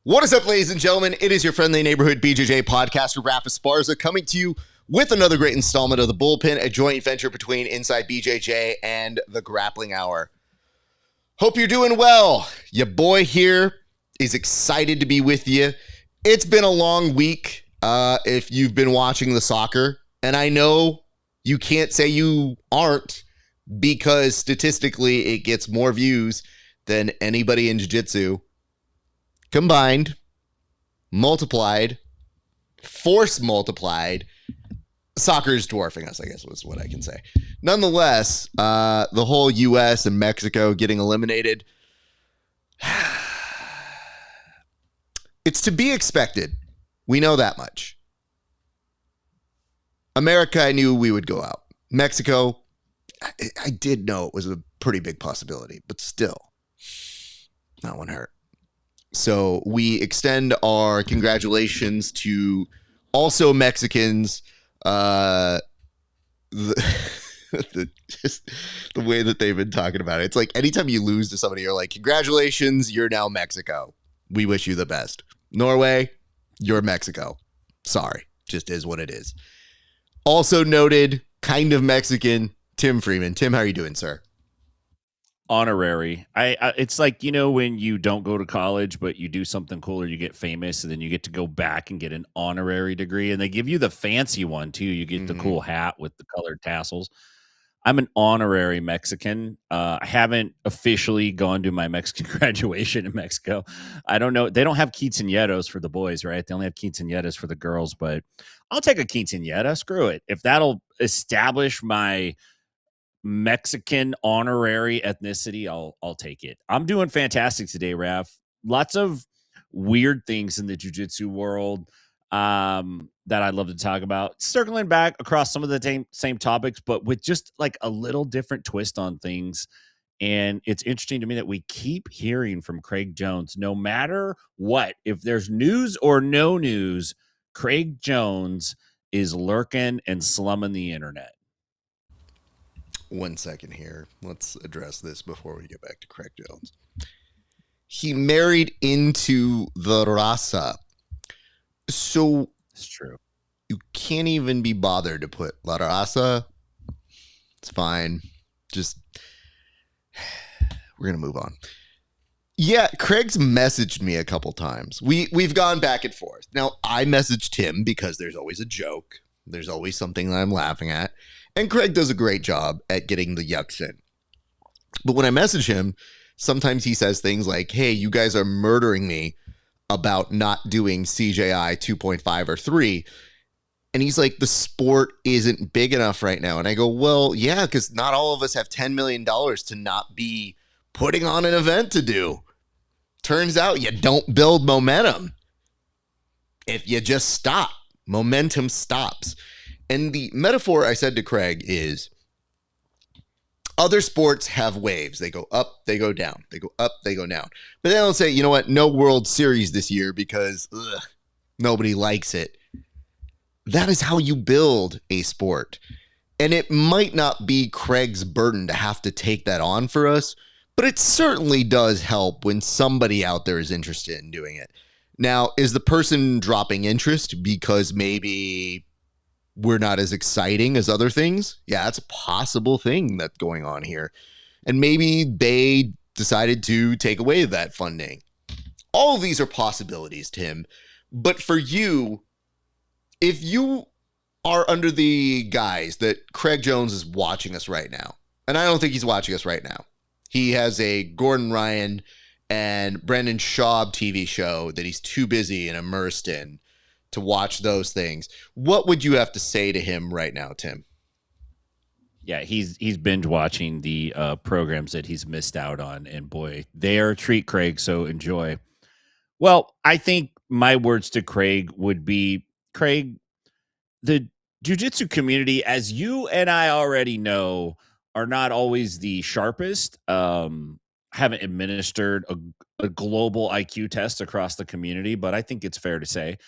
What is up, ladies and gentlemen? It is your friendly neighborhood BJJ podcaster, RAF ESPARZA, coming to you with another great installment of the Bullpen, a joint venture between Inside BJJ and the Grappling Hour. Hope you're doing well. Your boy here is excited to be with you. It's been a long week if you've been watching the soccer, and I know you can't say you aren't because statistically it gets more views than anybody in jiu-jitsu. Combined, multiplied, force multiplied, soccer is dwarfing us, I guess was what I can say. Nonetheless, the whole U.S. and Mexico getting eliminated, it's to be expected. We know that much. America, I knew we would go out. Mexico, I did know it was a pretty big possibility, but still, that one hurt. So we extend our congratulations to also Mexicans. Just the way that they've been talking about it. It's like anytime you lose to somebody, you're like, congratulations, you're now Mexico. We wish you the best. Norway, you're Mexico. Sorry, just is what it is. Also noted, kind of Mexican, Tim Freeman. Tim, how are you doing, sir? Honorary. It's like, you know, when you don't go to college, but you do something cool or you get famous and then you get to go back and get an honorary degree and they give you the fancy one too. You get the cool hat with the colored tassels. I'm an honorary Mexican. I haven't officially gone to my Mexican graduation in Mexico. I don't know. They don't have quinceañeros for the boys, right? They only have quinceañeras for the girls, but I'll take a quinceañera. Screw it. If that'll establish my Mexican honorary ethnicity, I'll take it. I'm doing fantastic today, Raf. Lots of weird things in the jiu-jitsu world that I'd love to talk about. Circling back across some of the same topics, but with just like a little different twist on things. And it's interesting to me that we keep hearing from Craig Jones, no matter what, if there's news or no news, Craig Jones is lurking and slumming the internet. 1 second here. Let's address this before we get back to Craig Jones. He married into the raza. So it's true. You can't even be bothered to put La Raza. It's fine. Just we're going to move on. Yeah, Craig's messaged me a couple times. We've gone back and forth. Now, I messaged him because there's always a joke. There's always something that I'm laughing at. And Craig does a great job at getting the yucks in. But when I message him, sometimes he says things like, hey, you guys are murdering me about not doing CJI 2.5 or 3. And he's like, the sport isn't big enough right now. And I go, well, yeah, because not all of us have $10 million to not be putting on an event to do. Turns out you don't build momentum. If you just stop, momentum stops. And the metaphor I said to Craig is other sports have waves. They go up, they go down. They go up, they go down. But then they'll say, you know what? No World Series this year because nobody likes it. That is how you build a sport. And it might not be Craig's burden to have to take that on for us, but it certainly does help when somebody out there is interested in doing it. Now, is the person dropping interest because maybe we're not as exciting as other things? Yeah, that's a possible thing that's going on here. And maybe they decided to take away that funding. All of these are possibilities, Tim. But for you, if you are under the guise that Craig Jones is watching us right now, and I don't think he's watching us right now. He has a Gordon Ryan and Brendan Schaub TV show that he's too busy and immersed in to watch those things. What would you have to say to him right now, Tim? Yeah, he's binge watching the programs that he's missed out on, and boy, they are a treat, Craig, so enjoy. Well, I think my words to Craig would be, Craig, the jiu-jitsu community, as you and I already know, are not always the sharpest. Haven't administered a global IQ test across the community, but I think it's fair to say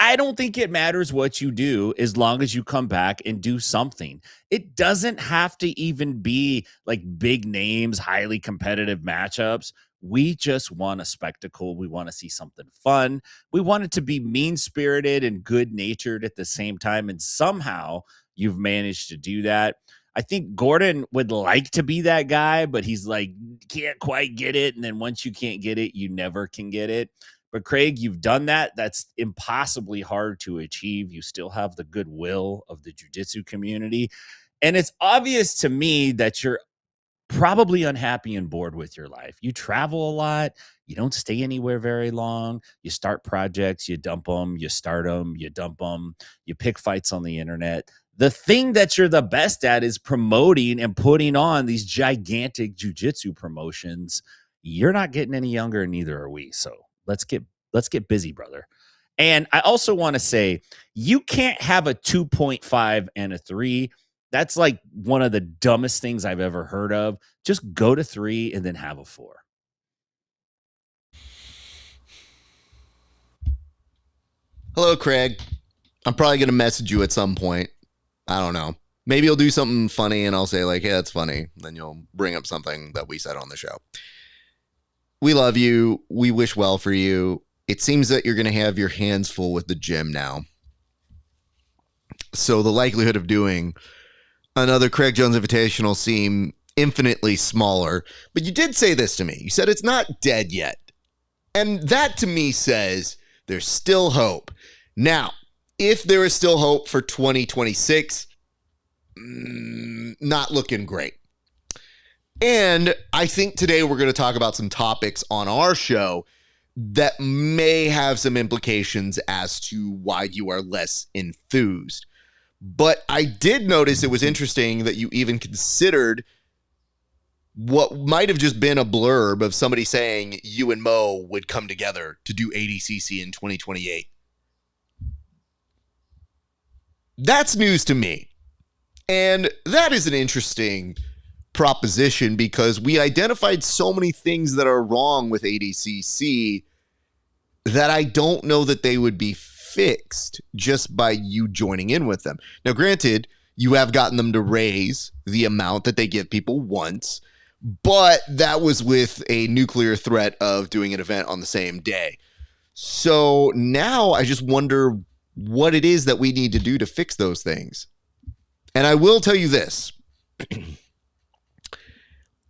I don't think it matters what you do as long as you come back and do something. It doesn't have to even be like big names, highly competitive matchups. We just want a spectacle. We want to see something fun. We want it to be mean-spirited and good-natured at the same time. And somehow you've managed to do that. I think Gordon would like to be that guy, but he's like, can't quite get it. And then once you can't get it, you never can get it. But Craig, you've done that. That's impossibly hard to achieve. You still have the goodwill of the jiu-jitsu community. And it's obvious to me that you're probably unhappy and bored with your life. You travel a lot. You don't stay anywhere very long. You start projects, you dump them, you start them, you dump them, you pick fights on the internet. The thing that you're the best at is promoting and putting on these gigantic jiu-jitsu promotions. You're not getting any younger, and neither are we. So let's get busy, brother. And I also want to say, you can't have a 2.5 and a 3. That's like one of the dumbest things I've ever heard of. Just go to 3 and then have a 4. Hello, Craig. I'm probably going to message you at some point. I don't know. Maybe you'll do something funny and I'll say like, hey, that's funny. Then you'll bring up something that we said on the show. We love you. We wish well for you. It seems that you're going to have your hands full with the gym now. So the likelihood of doing another Craig Jones Invitational seem infinitely smaller. But you did say this to me. You said it's not dead yet. And that to me says there's still hope. Now, if there is still hope for 2026, not looking great. And I think today we're going to talk about some topics on our show that may have some implications as to why you are less enthused. But I did notice it was interesting that you even considered what might have just been a blurb of somebody saying you and Mo would come together to do ADCC in 2028. That's news to me. And that is an interesting proposition because we identified so many things that are wrong with ADCC that I don't know that they would be fixed just by you joining in with them. Now, granted, you have gotten them to raise the amount that they give people once, but that was with a nuclear threat of doing an event on the same day. So now I just wonder what it is that we need to do to fix those things. And I will tell you this.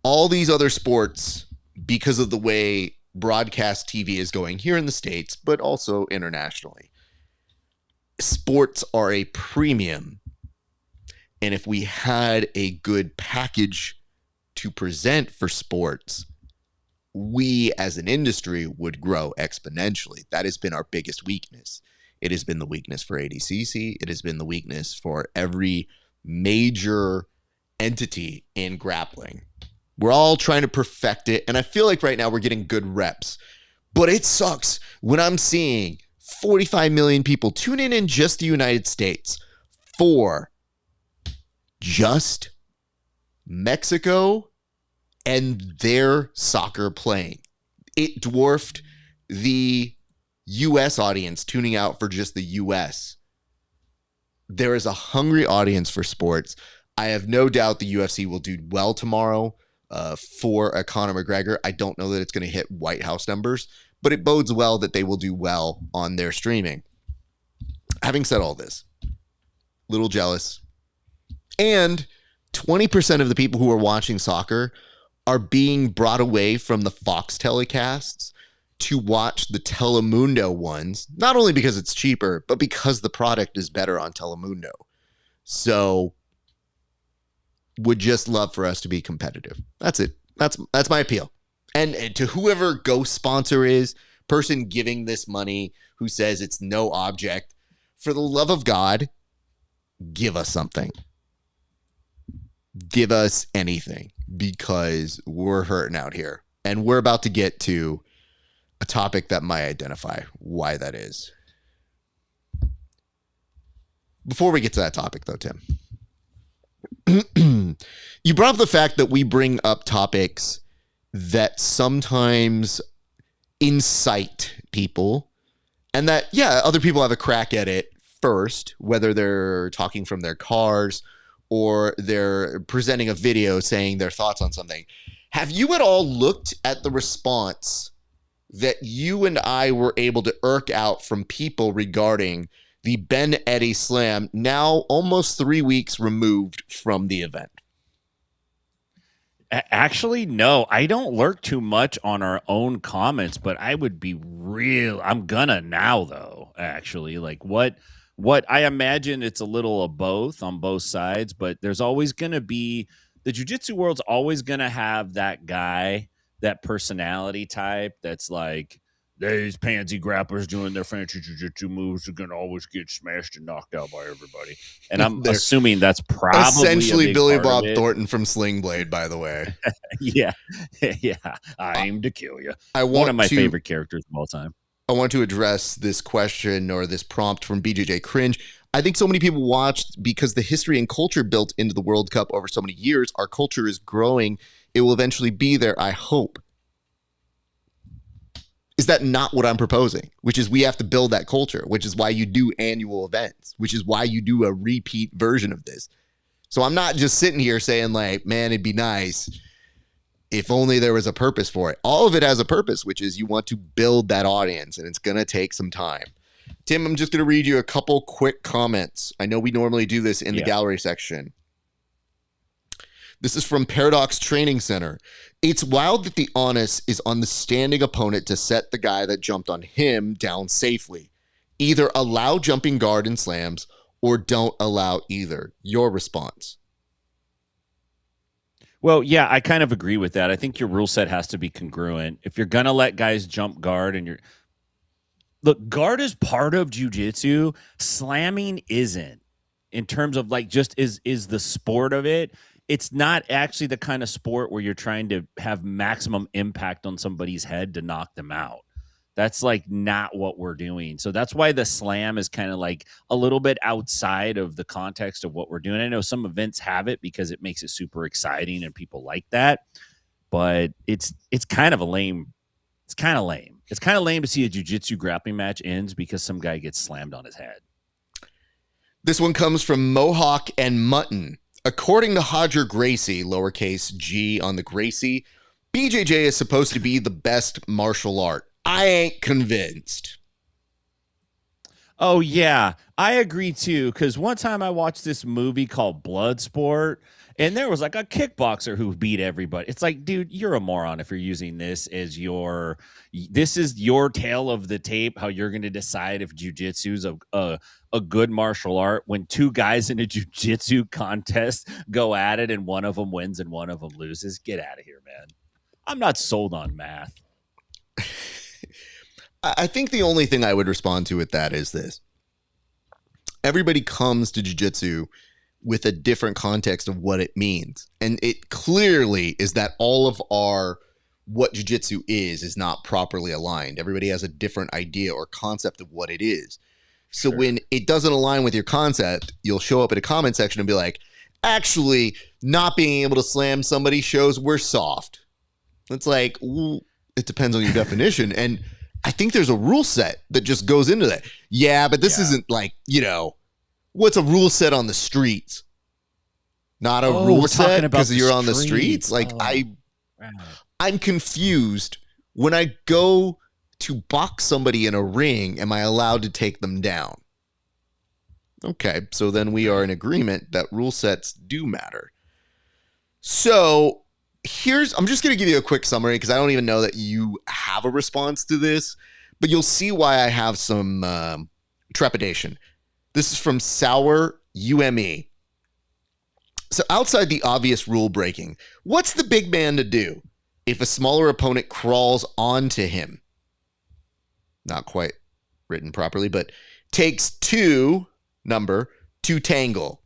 All these other sports, because of the way broadcast TV is going here in the States, but also internationally, sports are a premium. And if we had a good package to present for sports, we as an industry would grow exponentially. That has been our biggest weakness. It has been the weakness for ADCC. It has been the weakness for every major entity in grappling. We're all trying to perfect it. And I feel like right now we're getting good reps. But it sucks when I'm seeing 45 million people tune in just the United States for just Mexico and their soccer playing. It dwarfed the U.S. audience tuning out for just the U.S. There is a hungry audience for sports. I have no doubt the UFC will do well tomorrow for a Conor McGregor. I don't know that it's going to hit White House numbers, but it bodes well that they will do well on their streaming. Having said all this, little jealous. And 20% of the people who are watching soccer are being brought away from the Fox telecasts to watch the Telemundo ones, not only because it's cheaper, but because the product is better on Telemundo. So would just love for us to be competitive. That's it. That's my appeal. And to whoever Ghost sponsor is, person giving this money who says it's no object, for the love of God, give us something. Give us anything because we're hurting out here. And we're about to get to a topic that might identify why that is. Before we get to that topic, though, Tim, you brought up the fact that we bring up topics that sometimes incite people and that, yeah, other people have a crack at it first, whether they're talking from their cars or they're presenting a video saying their thoughts on something. Have you at all looked at the response that you and I were able to irk out from people regarding the Ben Eddy Slam, now almost 3 weeks removed from the event? Actually, no, I don't lurk too much on our own comments, but I would be I'm gonna now though, actually. Like what I imagine it's a little of both on both sides, but there's always gonna be the jiu-jitsu world's always gonna have that guy, that personality type that's like these pansy grapplers doing their fancy jiu-jitsu moves are gonna always get smashed and knocked out by everybody. And I'm assuming that's probably essentially Billy Bob Thornton from Sling Blade, by the way. Yeah. I aim to kill you. One of my favorite characters of all time. I want to address this question or this prompt from BJJ Cringe. I think so many people watched because the history and culture built into the World Cup over so many years. Our culture is growing. It will eventually be there, I hope. Is that not what I'm proposing? Which is we have to build that culture, which is why you do annual events, which is why you do a repeat version of this. So I'm not just sitting here saying like, man, it'd be nice if only there was a purpose for it. All of it has a purpose, which is you want to build that audience, and it's going to take some time. Tim, I'm just going to read you a couple quick comments. I know we normally do this in the gallery section. This is from Paradox Training Center. It's wild that the onus is on the standing opponent to set the guy that jumped on him down safely. Either allow jumping guard and slams or don't allow either. Your response? Well, yeah, I kind of agree with that. I think your rule set has to be congruent. If you're going to let guys jump guard and look, guard is part of jiu-jitsu. Slamming isn't, in terms of like just is the sport of it. It's not actually the kind of sport where you're trying to have maximum impact on somebody's head to knock them out. That's like not what we're doing. So that's why the slam is kind of like a little bit outside of the context of what we're doing. I know some events have it because it makes it super exciting and people like that, but it's kind of a lame. It's kind of lame. It's kind of lame to see a jiu-jitsu grappling match ends because some guy gets slammed on his head. This one comes from Mohawk and Mutton. According to Hodger Gracie, lowercase g on the Gracie, BJJ is supposed to be the best martial art. I ain't convinced. Oh, yeah, I agree, too, because one time I watched this movie called Bloodsport, and there was like a kickboxer who beat everybody. It's like, dude, you're a moron if you're using this as this is your tale of the tape, how you're going to decide if jiu-jitsu is a good martial art when two guys in a jiu-jitsu contest go at it and one of them wins and one of them loses. Get out of here, man. I'm not sold on math. I think the only thing I would respond to with that is this. Everybody comes to jiu-jitsu with a different context of what it means. And it clearly is that all of what jiu-jitsu is not properly aligned. Everybody has a different idea or concept of what it is. So when it doesn't align with your concept, you'll show up in a comment section and be like, actually, not being able to slam somebody shows we're soft. It's like, well, it depends on your definition. And I think there's a rule set that just goes into that. Yeah, but this isn't like, what's a rule set on the streets? Not a rule set because you're on the streets. Like I'm confused. When I go to box somebody in a ring, am I allowed to take them down? Okay, so then we are in agreement that rule sets do matter. So I'm just going to give you a quick summary because I don't even know that you have a response to this, but you'll see why I have some trepidation. This is from Sour UME. So outside the obvious rule breaking, what's the big man to do if a smaller opponent crawls onto him? Not quite written properly, but takes two to tangle.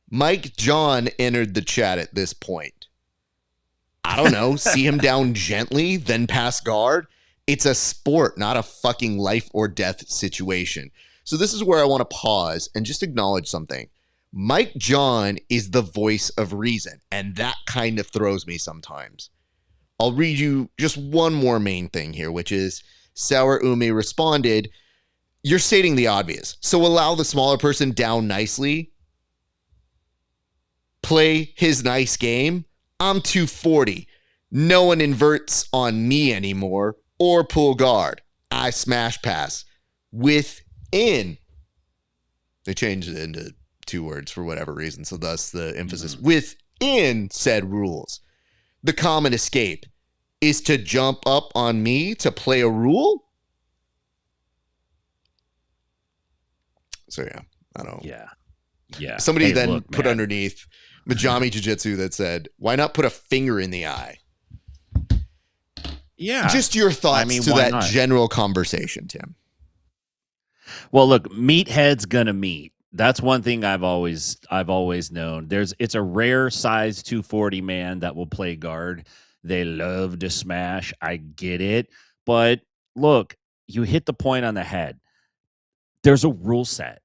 Mike John entered the chat at this point. I don't know, see him down gently, then pass guard. It's a sport, not a fucking life or death situation. So this is where I want to pause and just acknowledge something. Mike John is the voice of reason, and that kind of throws me sometimes. I'll read you just one more main thing here, which is Sour Umi responded, you're stating the obvious. So allow the smaller person down nicely. Play his nice game. I'm 240. No one inverts on me anymore or pull guard. I smash pass within. They changed it into 2 words for whatever reason, so thus the emphasis within said rules. The common escape is to jump up on me to play a rule. So yeah, I don't. Yeah. Somebody Hey, then look, put man. underneath Majami Jiu-Jitsu that said, "Why not put a finger in the eye?" Yeah. Just your thoughts to why that not? general conversation, Tim. Well, look, meathead's gonna meet. That's one thing I've always known. It's a rare size 240 man that will play guard. They love to smash. I get it. But look, you hit the point on the head. There's a rule set.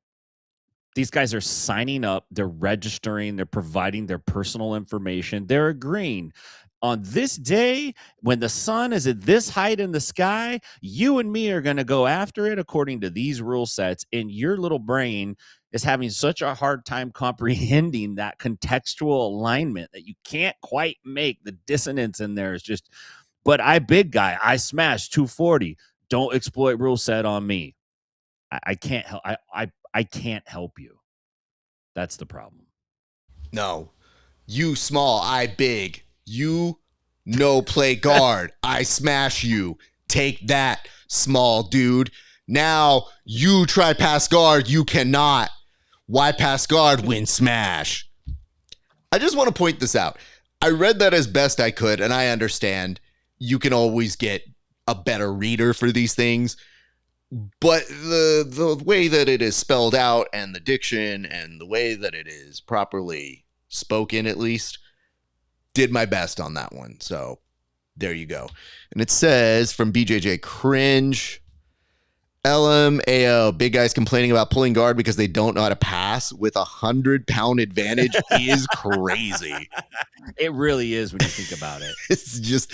These guys are signing up, they're registering, they're providing their personal information, they're agreeing. On this day, when the sun is at this height in the sky, you and me are going to go after it according to these rule sets. And your little brain is having such a hard time comprehending that contextual alignment that you can't quite make. The dissonance in there is just, but I big guy, I smash 240. Don't exploit rule set on me. I can't help. I can't help you. That's the problem. No, you small, I big. You no play guard. I smash you. Take that, small dude. Now you try pass guard. You cannot. Why pass guard when smash? I just want to point this out. I read that as best I could, and I understand you can always get a better reader for these things. But the way that it is spelled out and the diction and the way that it is properly spoken, at least, did my best on that one. So there you go. And it says from BJJ Cringe, LMAO, big guys complaining about pulling guard because they don't know how to pass with 100-pound advantage is crazy. It really is when you think about it. It's just,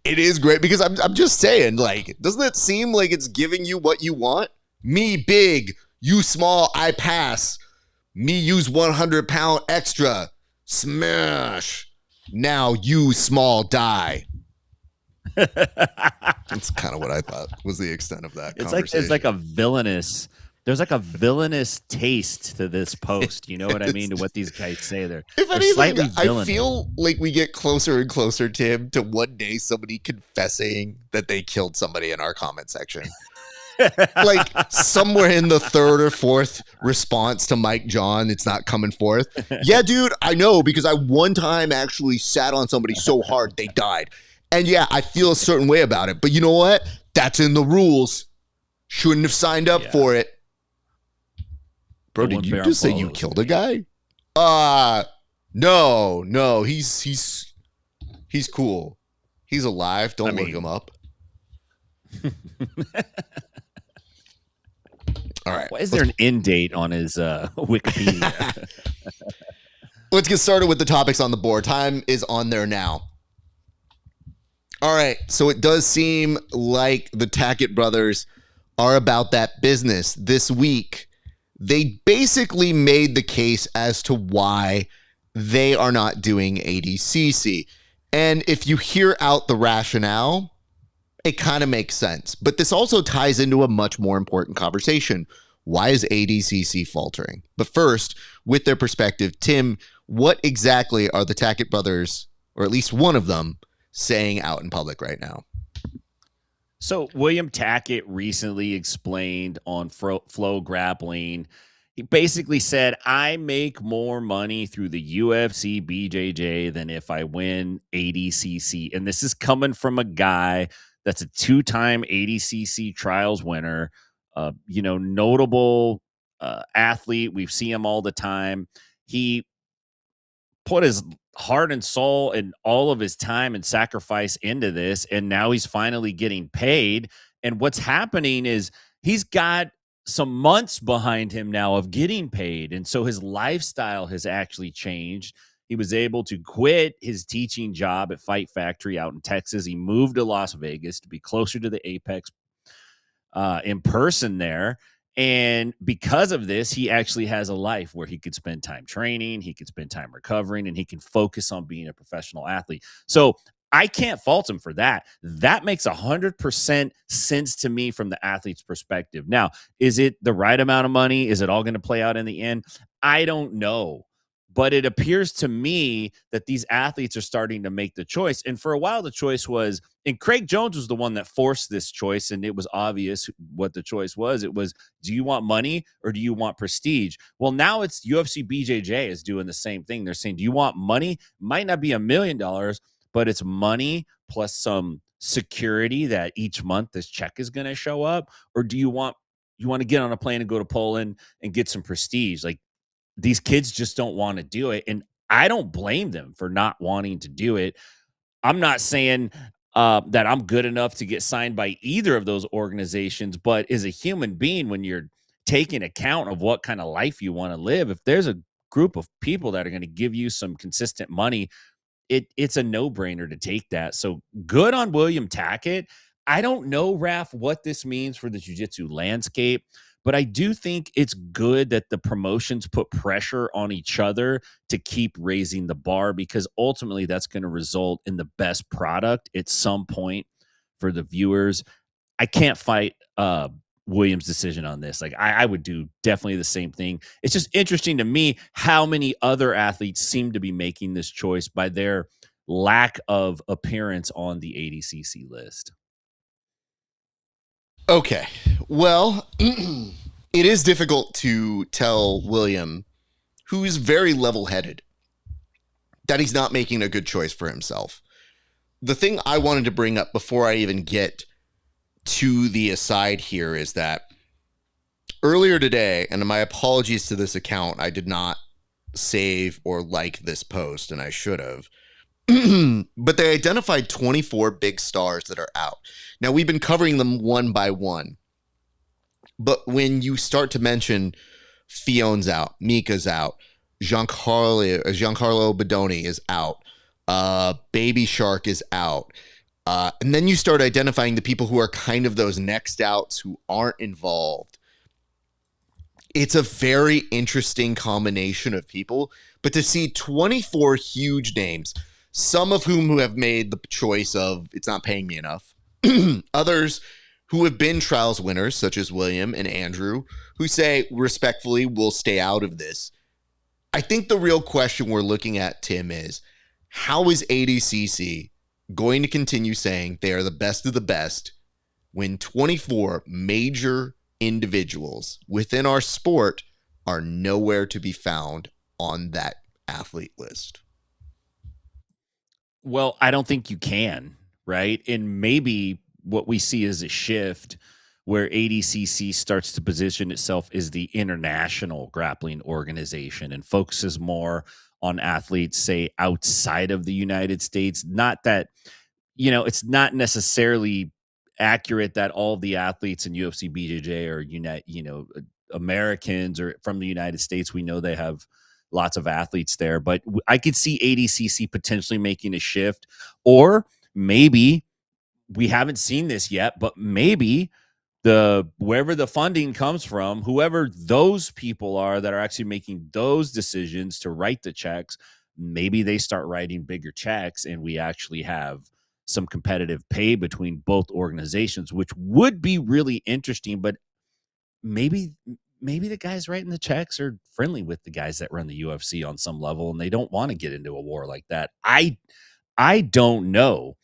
it is great because I'm just saying, like, doesn't it seem like it's giving you what you want? Me big, you small, I pass. Me use 100-pound extra. Smash. Now you small die. That's kind of what I thought was the extent of that conversation. It's like a villainous. There's like a villainous taste to this post. You know what I mean? To what these guys say there. If anything, I feel like we get closer and closer, Tim, to one day somebody confessing that they killed somebody in our comment section. Like somewhere in the 3rd or 4th response to Mike John, it's not coming forth. Yeah, dude, I know because I one time actually sat on somebody so hard they died. And yeah, I feel a certain way about it. But you know what? That's in the rules. Shouldn't have signed up for it. Bro, did you just say you killed a guy? No. He's cool. He's alive. Don't look him up. All right. Why is there an end date on his Wikipedia? Let's get started with the topics on the board. Time is on there now. All right, so it does seem like the Tackett brothers are about that business. This week, they basically made the case as to why they are not doing ADCC. And if you hear out the rationale, it kind of makes sense. But this also ties into a much more important conversation. Why is ADCC faltering? But first, with their perspective, Tim, what exactly are the Tackett brothers, or at least one of them, saying out in public right now? So William Tackett recently explained on Flow Grappling. He basically said, I make more money through the UFC BJJ than if I win ADCC. And this is coming from a guy that's a 2-time ADCC trials winner, notable athlete. We see him all the time. He put his heart and soul and all of his time and sacrifice into this, and now he's finally getting paid. And what's happening is he's got some months behind him now of getting paid, and so his lifestyle has actually changed. He was able to quit his teaching job at Fight Factory out in Texas. He moved to Las Vegas to be closer to the Apex in person there. And because of this, he actually has a life where he could spend time training, he could spend time recovering, and he can focus on being a professional athlete. So I can't fault him for that. That makes 100% sense to me from the athlete's perspective. Now, is it the right amount of money? Is it all going to play out in the end? I don't know. But it appears to me that these athletes are starting to make the choice. And for a while, the choice was, and Craig Jones was the one that forced this choice. And it was obvious what the choice was. It was, do you want money or do you want prestige? Well, now it's UFC BJJ is doing the same thing. They're saying, do you want money? Might not be $1 million, but it's money plus some security that each month this check is going to show up. Or do you want to get on a plane and go to Poland and get some prestige? Like, these kids just don't want to do it. And I don't blame them for not wanting to do it. I'm not saying that I'm good enough to get signed by either of those organizations, but as a human being, when you're taking account of what kind of life you want to live, if there's a group of people that are going to give you some consistent money, it's a no-brainer to take that. So good on William Tackett. I don't know, Raf, what this means for the jiu-jitsu landscape, but I do think it's good that the promotions put pressure on each other to keep raising the bar, because ultimately that's going to result in the best product at some point for the viewers. I can't fight Williams' decision on this. Like, I would do definitely the same thing. It's just interesting to me how many other athletes seem to be making this choice by their lack of appearance on the ADCC list. Okay. Well, it is difficult to tell William, who is very level-headed, that he's not making a good choice for himself. The thing I wanted to bring up before I even get to the aside here is that earlier today, and my apologies to this account, I did not save or like this post, and I should have. But they identified 24 big stars that are out. Now, we've been covering them one by one. But when you start to mention Fion's out, Mika's out, Giancarlo Bodoni is out, Baby Shark is out, and then you start identifying the people who are kind of those next outs who aren't involved. It's a very interesting combination of people. But to see 24 huge names, some of whom who have made the choice of it's not paying me enough, others who have been trials winners, such as William and Andrew, who say respectfully, we'll stay out of this. I think the real question we're looking at, Tim, is how is ADCC going to continue saying they are the best of the best when 24 major individuals within our sport are nowhere to be found on that athlete list? Well, I don't think you can, right? And maybe what we see is a shift where ADCC starts to position itself as the international grappling organization and focuses more on athletes, say, outside of the United States. Not that, it's not necessarily accurate that all of the athletes in UFC BJJ are Americans or from the United States. We know they have lots of athletes there, but I could see ADCC potentially making a shift, or maybe we haven't seen this yet, but maybe wherever the funding comes from, whoever those people are that are actually making those decisions to write the checks, maybe they start writing bigger checks and we actually have some competitive pay between both organizations, which would be really interesting. But maybe the guys writing the checks are friendly with the guys that run the UFC on some level, and they don't want to get into a war like that. I don't know,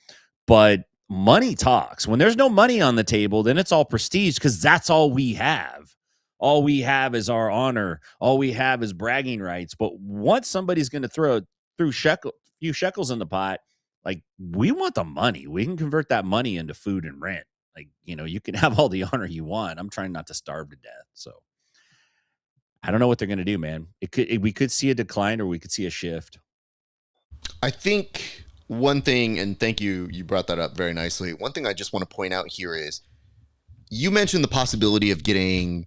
but money talks. When there's no money on the table, then it's all prestige, because that's all we have. All we have is our honor. All we have is bragging rights. But once somebody's going to throw a few shekels in the pot, like, we want the money. We can convert that money into food and rent. Like, you can have all the honor you want. I'm trying not to starve to death. So I don't know what they're going to do, man. We could see a decline, or we could see a shift. I think one thing, and thank you, you brought that up very nicely. One thing I just want to point out here is you mentioned the possibility of getting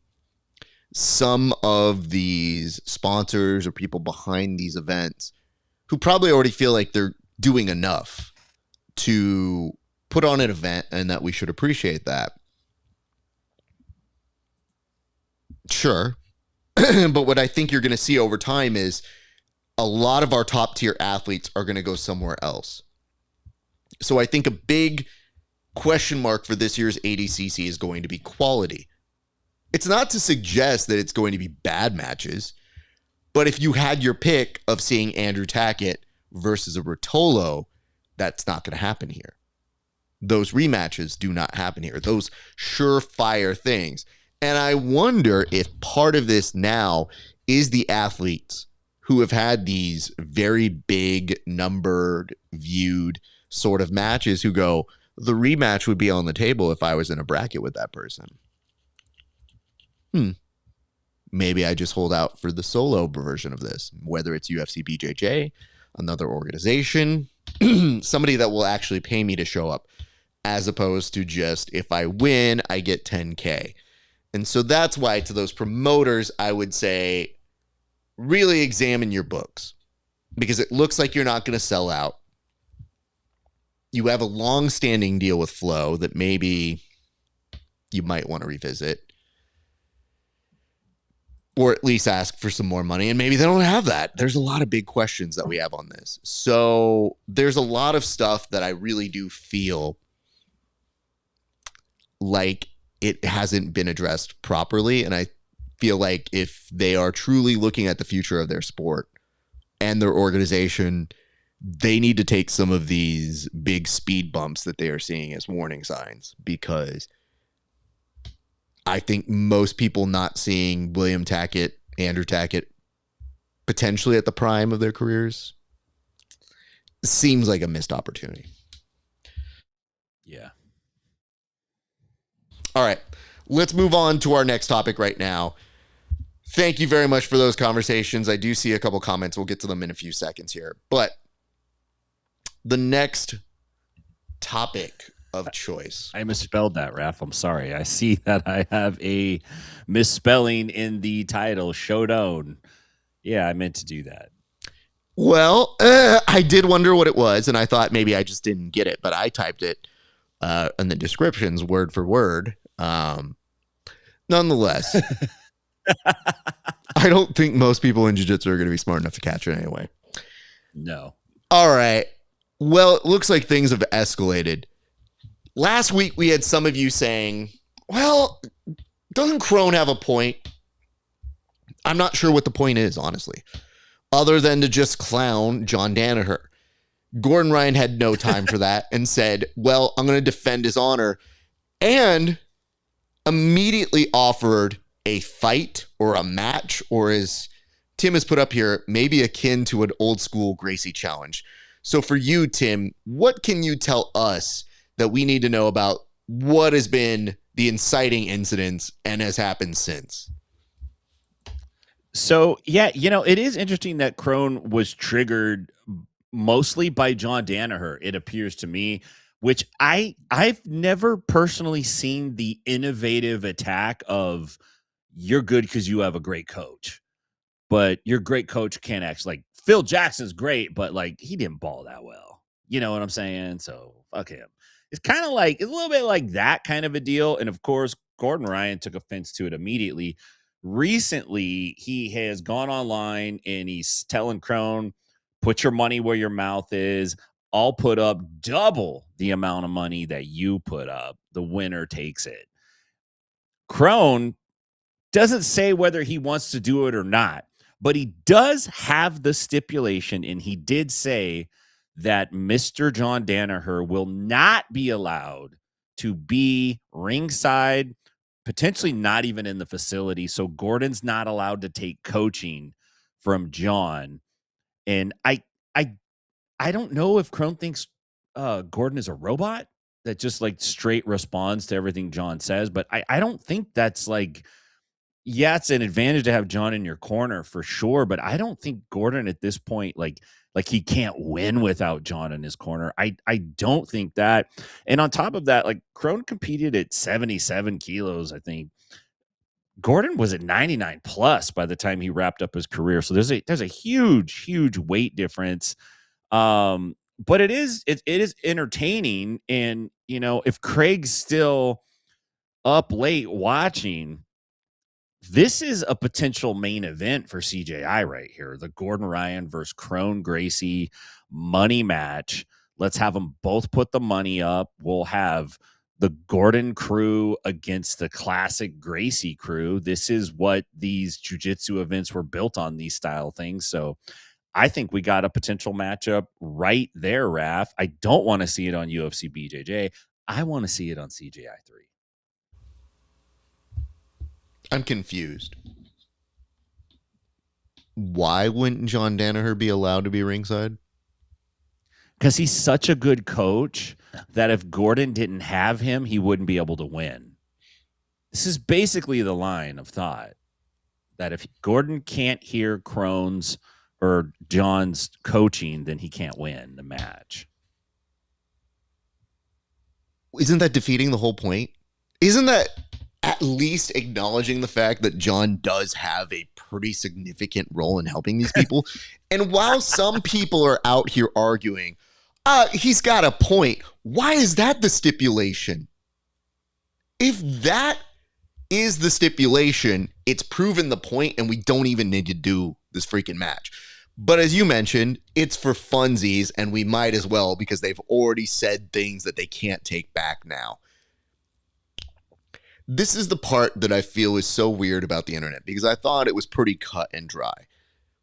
some of these sponsors or people behind these events who probably already feel like they're doing enough to put on an event and that we should appreciate that. Sure. But what I think you're going to see over time is a lot of our top tier athletes are going to go somewhere else. So I think a big question mark for this year's ADCC is going to be quality. It's not to suggest that it's going to be bad matches, but if you had your pick of seeing Andrew Tackett versus a Rotolo, that's not going to happen here. Those rematches do not happen here. Those surefire things. And I wonder if part of this now is the athletes who have had these very big, numbered, viewed sort of matches who go, the rematch would be on the table if I was in a bracket with that person. Maybe I just hold out for the solo version of this, whether it's UFC BJJ, another organization, somebody that will actually pay me to show up, as opposed to just, if I win, I get 10K. And so that's why, to those promoters, I would say, really examine your books, because it looks like you're not going to sell out. You have a long-standing deal with Flow that maybe you might want to revisit, or at least ask for some more money, and maybe they don't have that. There's a lot of big questions that we have on this. So there's a lot of stuff that I really do feel like it hasn't been addressed properly, and I feel like if they are truly looking at the future of their sport and their organization, they need to take some of these big speed bumps that they are seeing as warning signs, because I think most people not seeing William Tackett, Andrew Tackett, potentially at the prime of their careers, seems like a missed opportunity. Yeah. All right, let's move on to our next topic right now. Thank you very much for those conversations. I do see a couple comments. We'll get to them in a few seconds here. But the next topic of choice. I misspelled that, Raf. I'm sorry. I see that I have a misspelling in the title, Showdown. Yeah, I meant to do that. Well, I did wonder what it was, and I thought maybe I just didn't get it, but I typed it in the descriptions word for word. Nonetheless, I don't think most people in jiu-jitsu are going to be smart enough to catch it anyway. No. All right. Well, it looks like things have escalated. Last week, we had some of you saying, well, doesn't Crone have a point? I'm not sure what the point is, honestly, other than to just clown John Danaher. Gordon Ryan had no time for that and said, well, I'm going to defend his honor, and immediately offered a fight or a match, or as Tim has put up here, maybe akin to an old school Gracie challenge. So for you, Tim, what can you tell us that we need to know about what has been the inciting incidents and has happened since? So, yeah, it is interesting that Crone was triggered mostly by John Danaher, it appears to me, which I've never personally seen the innovative attack of you're good because you have a great coach, but your great coach can't actually, like, Phil Jackson's great, but like he didn't ball that well. You know what I'm saying? So fuck him. It's kind of like, it's a little bit like that kind of a deal. And of course, Gordon Ryan took offense to it immediately. Recently, he has gone online and he's telling Crone, put your money where your mouth is. I'll put up double the amount of money that you put up. The winner takes it. Crone doesn't say whether he wants to do it or not, but he does have the stipulation, and he did say that Mr. John Danaher will not be allowed to be ringside, potentially not even in the facility. So Gordon's not allowed to take coaching from John. And I don't know if Crone thinks Gordon is a robot that just like straight responds to everything John says, but I don't think that's like, yeah, it's an advantage to have John in your corner for sure, but I don't think Gordon at this point, like he can't win without John in his corner. I don't think that. And on top of that, like Crone competed at 77 kilos, I think. Gordon was at 99 plus by the time he wrapped up his career. So there's a huge weight difference. But it is entertaining. And if Craig's still up late watching, this is a potential main event for CJI right here. The Gordon Ryan versus Crone Gracie money match. Let's have them both put the money up. We'll have the Gordon crew against the classic Gracie crew. This is what these jiu-jitsu events were built on, these style things. So I think we got a potential matchup right there, Raf. I don't want to see it on UFC BJJ. I want to see it on CJI 3. I'm confused. Why wouldn't John Danaher be allowed to be ringside? Because he's such a good coach that if Gordon didn't have him, he wouldn't be able to win. This is basically the line of thought, that if Gordon can't hear Crone's or John's coaching, then he can't win the match. Isn't that defeating the whole point? Isn't that at least acknowledging the fact that John does have a pretty significant role in helping these people? And while some people are out here arguing, he's got a point, why is that the stipulation? If that is the stipulation, it's proven the point and we don't even need to do this freaking match. But as you mentioned, it's for funsies and we might as well, because they've already said things that they can't take back now. This is the part that I feel is so weird about the internet, because I thought it was pretty cut and dry.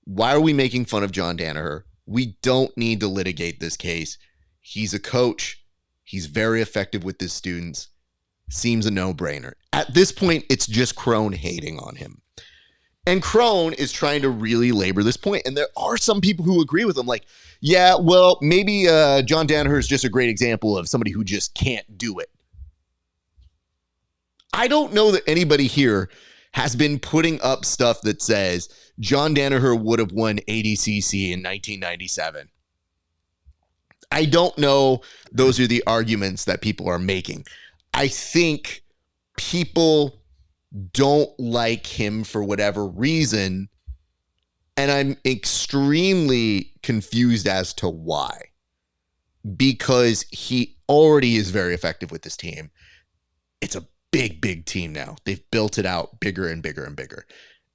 Why are we making fun of John Danaher? We don't need to litigate this case. He's a coach. He's very effective with his students. Seems a no-brainer. At this point, it's just Crone hating on him. And Crone is trying to really labor this point. And there are some people who agree with him, like, yeah, well, maybe John Danaher is just a great example of somebody who just can't do it. I don't know that anybody here has been putting up stuff that says John Danaher would have won ADCC in 1997. I don't know those are the arguments that people are making. I think people don't like him for whatever reason, and I'm extremely confused as to why. Because he already is very effective with this team. It's a big team now. They've built it out bigger and bigger and bigger.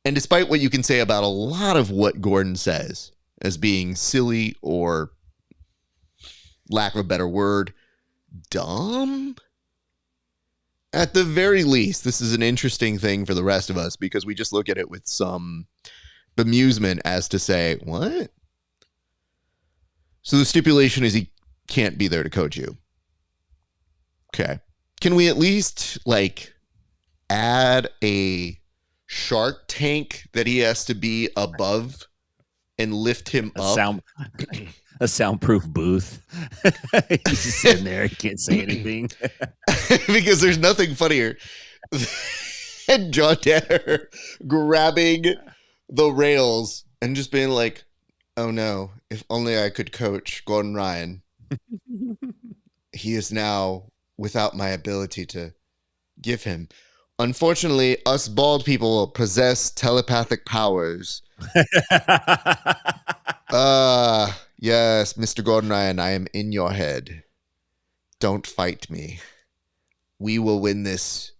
And despite what you can say about a lot of what Gordon says as being silly or, lack of a better word, dumb, at the very least, this is an interesting thing for the rest of us, because we just look at it with some bemusement as to say, what? So the stipulation is he can't be there to coach you. Okay. Can we at least, like, add a Shark Tank that he has to be above and lift him up? A soundproof booth. He's just sitting there. He can't say anything. Because there's nothing funnier than John Danaher grabbing the rails and just being like, oh no, if only I could coach Gordon Ryan. He is now without my ability to give him. Unfortunately, us bald people possess telepathic powers. Yes, Mr. Gordon Ryan, I am in your head. Don't fight me. We will win this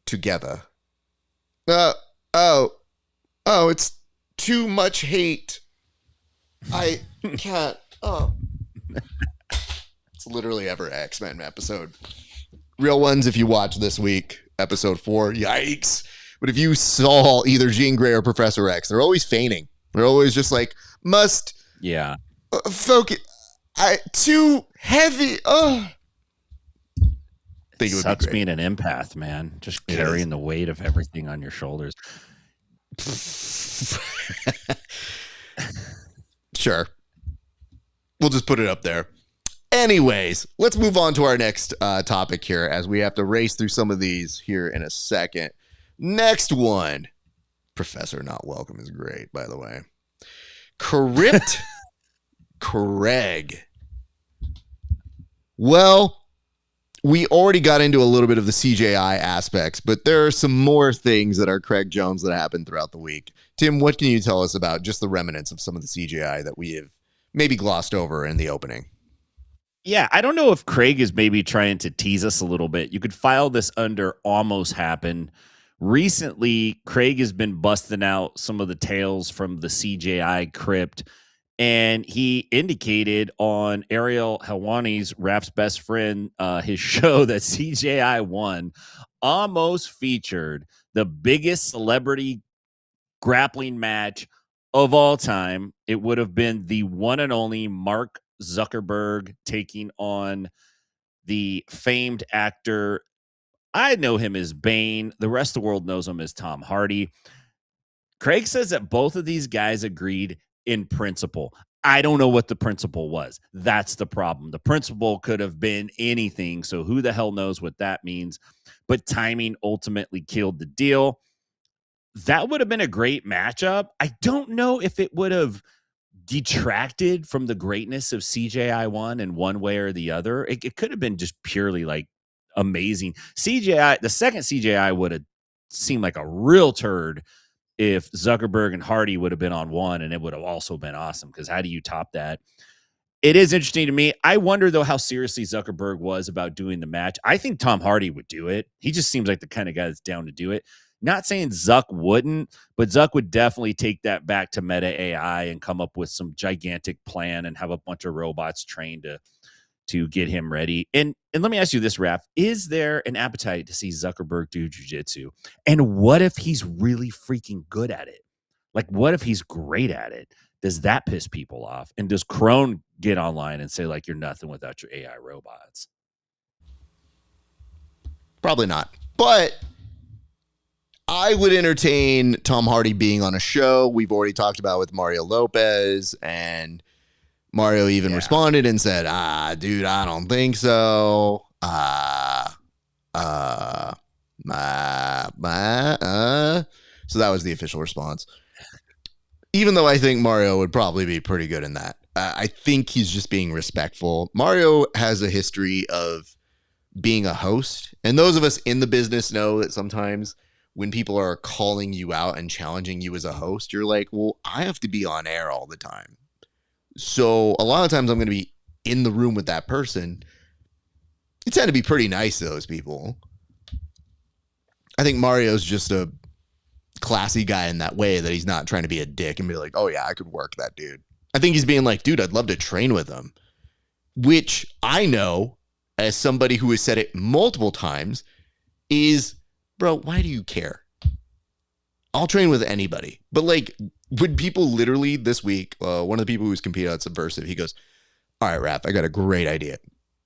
together. It's too much hate. I can't. It's literally every X-Men episode. Real ones, if you watch this week, episode 4, yikes. But if you saw either Jean Grey or Professor X, they're always feigning. They're always just like, must focus. Too heavy. Think it sucks being an empath, man. Just carrying the weight of everything on your shoulders. Sure. We'll just put it up there. Anyways, let's move on to our next topic here, as we have to race through some of these here in a second. Next one. Professor Not Welcome is great, by the way. CRYPT Craig. Well, we already got into a little bit of the CJI aspects, but there are some more things that are Craig Jones that happened throughout the week. Tim, what can you tell us about just the remnants of some of the CJI that we have maybe glossed over in the opening? Yeah, I don't know if Craig is maybe trying to tease us a little bit. You could file this under almost happened. Recently, Craig has been busting out some of the tales from the CJI CRYPT, And he indicated on Ariel Helwani's, Raf's best friend, his show, that CJI1 almost featured the biggest celebrity grappling match of all time. It would have been the one and only Mark Zuckerberg taking on the famed actor. I know him as Bane. The rest of the world knows him as Tom Hardy. Craig says that both of these guys agreed in principle. I don't know what the principle was. That's the problem. The principle could have been anything. So who the hell knows what that means? But timing ultimately killed the deal. That would have been a great matchup. I don't know if it would have detracted from the greatness of CJI1 in one way or the other. It could have been just purely like amazing. The second CJI would have seemed like a real turd if Zuckerberg and Hardy would have been on one, and it would have also been awesome, because how do you top that? It is interesting to me. I wonder, though, how seriously Zuckerberg was about doing the match. I think Tom Hardy would do it. He just seems like the kind of guy that's down to do it. Not saying Zuck wouldn't, but Zuck would definitely take that back to Meta AI and come up with some gigantic plan and have a bunch of robots trained to get him ready. And let me ask you this, Raf. Is there an appetite to see Zuckerberg do jiu-jitsu? And what if he's really freaking good at it? Like, what if he's great at it? Does that piss people off? And does Crone get online and say, like, you're nothing without your AI robots? Probably not. But I would entertain Tom Hardy being on a show. We've already talked about with Mario Lopez, and Mario even responded and said, dude, I don't think so. So that was the official response. Even though I think Mario would probably be pretty good in that. I think he's just being respectful. Mario has a history of being a host. And those of us in the business know that sometimes when people are calling you out and challenging you as a host, you're like, well, I have to be on air all the time. So a lot of times I'm going to be in the room with that person. You tend to be pretty nice to those people. I think Mario's just a classy guy in that way, that he's not trying to be a dick and be like, oh yeah, I could work that dude. I think he's being like, dude, I'd love to train with him. Which I know, as somebody who has said it multiple times, is, bro, why do you care? I'll train with anybody. But like, would people literally this week, one of the people who's competed at Subversive, he goes, all right, Raph, I got a great idea.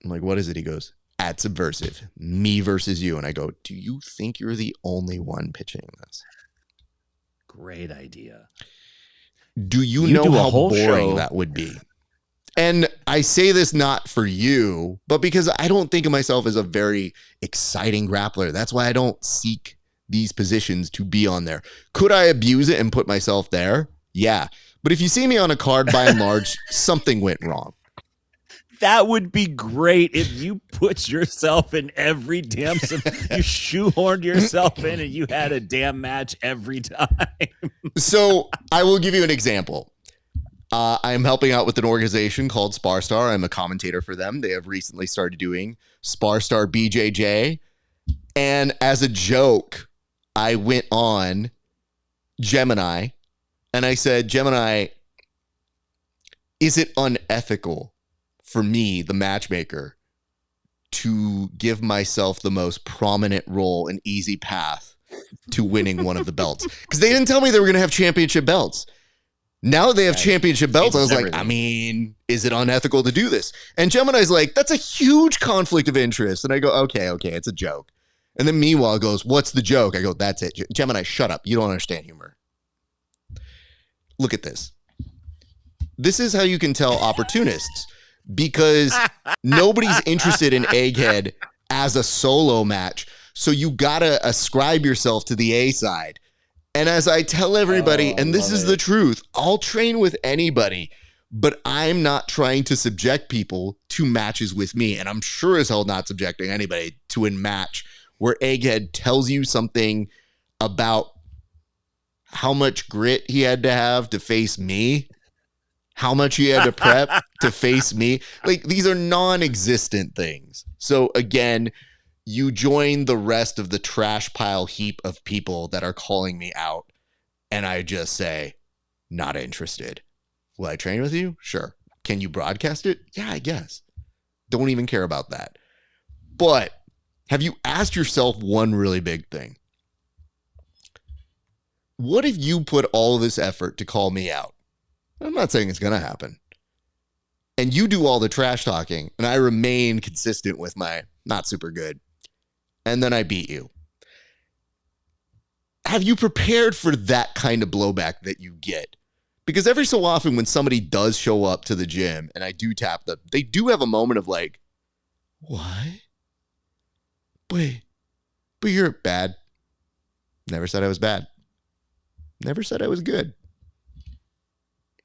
I'm like, what is it? He goes, at Subversive, me versus you. And I go, do you think you're the only one pitching this? Great idea. Do you know how boring that would be? And I say this not for you, but because I don't think of myself as a very exciting grappler. That's why I don't seek these positions to be on there. Could I abuse it and put myself there? Yeah. But if you see me on a card, by and large, something went wrong. That would be great if you put yourself in every damn, you shoehorned yourself in and you had a damn match every time. So I will give you an example. I'm helping out with an organization called Sparstar. I'm a commentator for them. They have recently started doing Sparstar BJJ. And as a joke, I went on Gemini and I said, Gemini, is it unethical for me, the matchmaker, to give myself the most prominent role and easy path to winning one of the belts? Because they didn't tell me they were going to have championship belts. Now they have championship belts. I was like, I mean, is it unethical to do this? And Gemini's like, that's a huge conflict of interest. And I go, okay, it's a joke. And then meanwhile goes, what's the joke? I go, that's it. Gemini, shut up. You don't understand humor. Look at this. This is how you can tell opportunists, because nobody's interested in Egghead as a solo match. So you got to ascribe yourself to the A side. And as I tell everybody, and this is the truth, I'll train with anybody, but I'm not trying to subject people to matches with me. And I'm sure as hell not subjecting anybody to a match where Egghead tells you something about how much grit he had to have to face me, how much he had to prep to face me. Like, these are non-existent things. So again, you join the rest of the trash pile heap of people that are calling me out, and I just say, not interested. Will I train with you? Sure. Can you broadcast it? Yeah, I guess. Don't even care about that. But have you asked yourself one really big thing? What if you put all of this effort to call me out? I'm not saying it's going to happen. And you do all the trash talking, and I remain consistent with my not super good. And then I beat you. Have you prepared for that kind of blowback that you get? Because every so often when somebody does show up to the gym and I do tap them, they do have a moment of like, what? But you're bad. Never said I was bad. Never said I was good.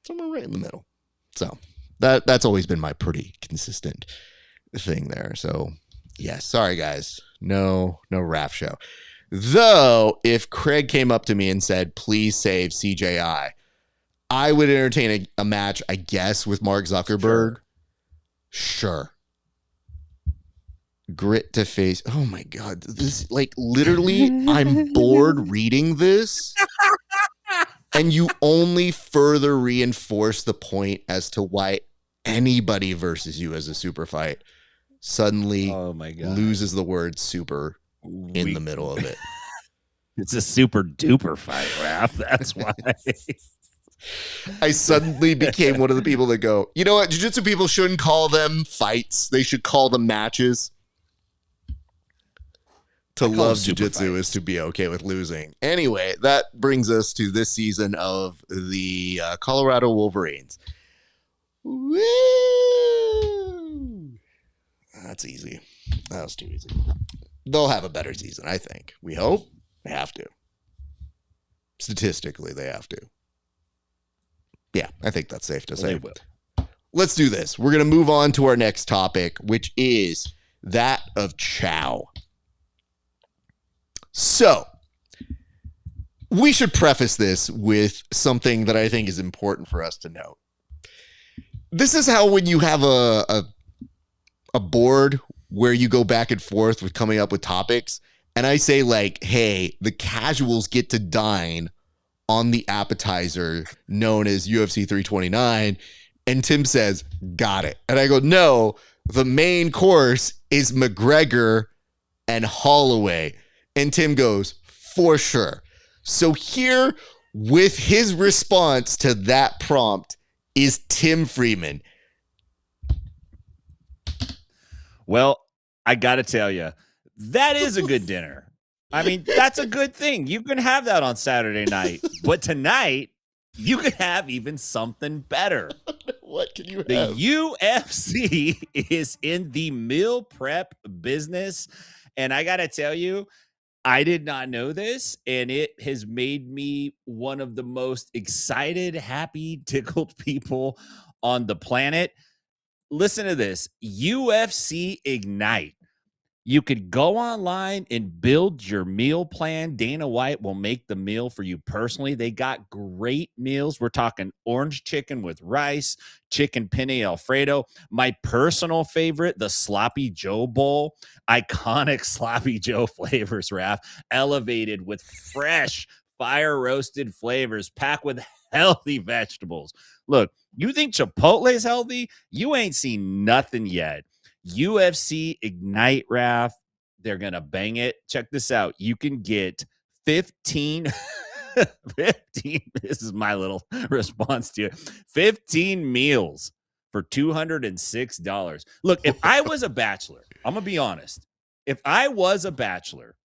Somewhere right in the middle. So that's always been my pretty consistent thing there. So yes, sorry guys. No RAF show. Though if Craig came up to me and said, please save CJI, I would entertain a match, I guess, with Mark Zuckerberg. Sure. Grit to face. Oh my God. This, like, literally, I'm bored reading this. And you only further reinforce the point as to why anybody versus you as a super fight suddenly loses the word super in the middle of it. It's a super duper fight, Raph. That's why. I suddenly became one of the people that go, you know what? Jiu-jitsu people shouldn't call them fights. They should call them matches. To love jiu-jitsu is to be okay with losing. Anyway, that brings us to this season of the Colorado Wolverines. Woo! That's easy. That was too easy. They'll have a better season, I think. We hope. They have to. Statistically, they have to. Yeah, I think that's safe to say. They will. Let's do this. We're going to move on to our next topic, which is that of CHOW. So, we should preface this with something that I think is important for us to note. This is how when you have a board where you go back and forth with coming up with topics, and I say like, hey, the casuals get to dine on the appetizer known as UFC 329, and Tim says, got it. And I go, no, the main course is McGregor and Holloway. And Tim goes, for sure. So here with his response to that prompt is Tim Freeman. Well, I got to tell you, that is a good dinner. I mean, that's a good thing. You can have that on Saturday night. But tonight, you could have even something better. What can you have? The UFC is in the meal prep business. And I got to tell you, I did not know this, and it has made me one of the most excited, happy, tickled people on the planet. Listen to this. UFC Ignite. You could go online and build your meal plan. Dana White will make the meal for you personally. They got great meals. We're talking orange chicken with rice, chicken penne Alfredo. My personal favorite, the Sloppy Joe Bowl. Iconic Sloppy Joe flavors, Raph. Elevated with fresh, fire-roasted flavors, packed with healthy vegetables. Look, you think Chipotle is healthy? You ain't seen nothing yet. UFC Ignite, Raph. They're going to bang it. Check this out. You can get 15. This is my little response to it. 15 meals for $206. Look, if I was a bachelor, I'm going to be honest. If I was a bachelor,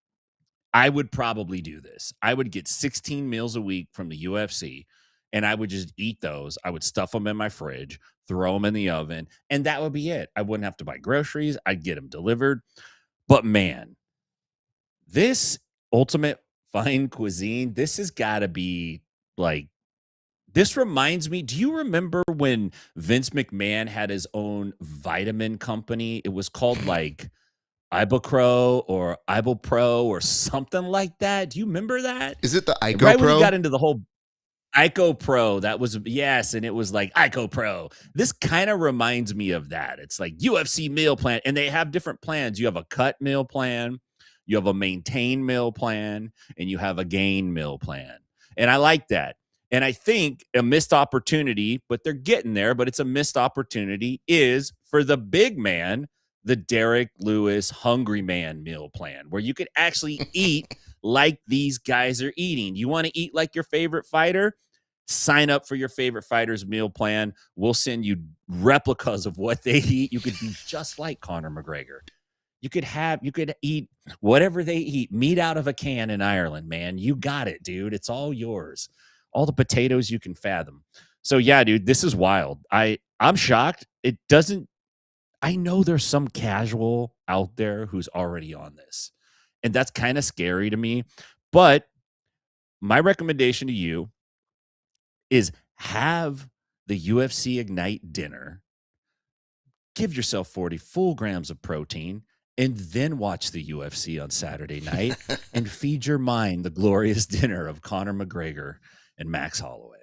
I would probably do this. I would get 16 meals a week from the UFC, and I would just eat those. I would stuff them in my fridge, throw them in the oven, and that would be it. I wouldn't have to buy groceries. I'd get them delivered. But man, this ultimate fine cuisine, this has got to be like, this reminds me, do you remember when Vince McMahon had his own vitamin company? It was called like Ibupro or Ibupro or something like that. Do you remember that? Is it the IcoPro? Right when he got into the whole IcoPro, that was, yes, and it was like IcoPro. This kind of reminds me of that. It's like UFC meal plan, and they have different plans. You have a cut meal plan, you have a maintain meal plan, and you have a gain meal plan. And I like that. And I think a missed opportunity, but they're getting there, but it's a missed opportunity, is for the big man, the Derek Lewis Hungry Man meal plan, where you could actually eat like these guys are eating. You want to eat like your favorite fighter? Sign up for your favorite fighter's meal plan. We'll send you replicas of what they eat. You could be just like Conor McGregor. You could eat whatever they eat, meat out of a can in Ireland, man. You got it, dude. It's all yours. All the potatoes you can fathom. So yeah, dude, this is wild. I'm shocked. It doesn't. I know there's some casual out there who's already on this, and that's kind of scary to me. But my recommendation to you is have the UFC Ignite dinner. Give yourself 40 full grams of protein, and then watch the UFC on Saturday night and feed your mind the glorious dinner of Conor McGregor and Max Holloway.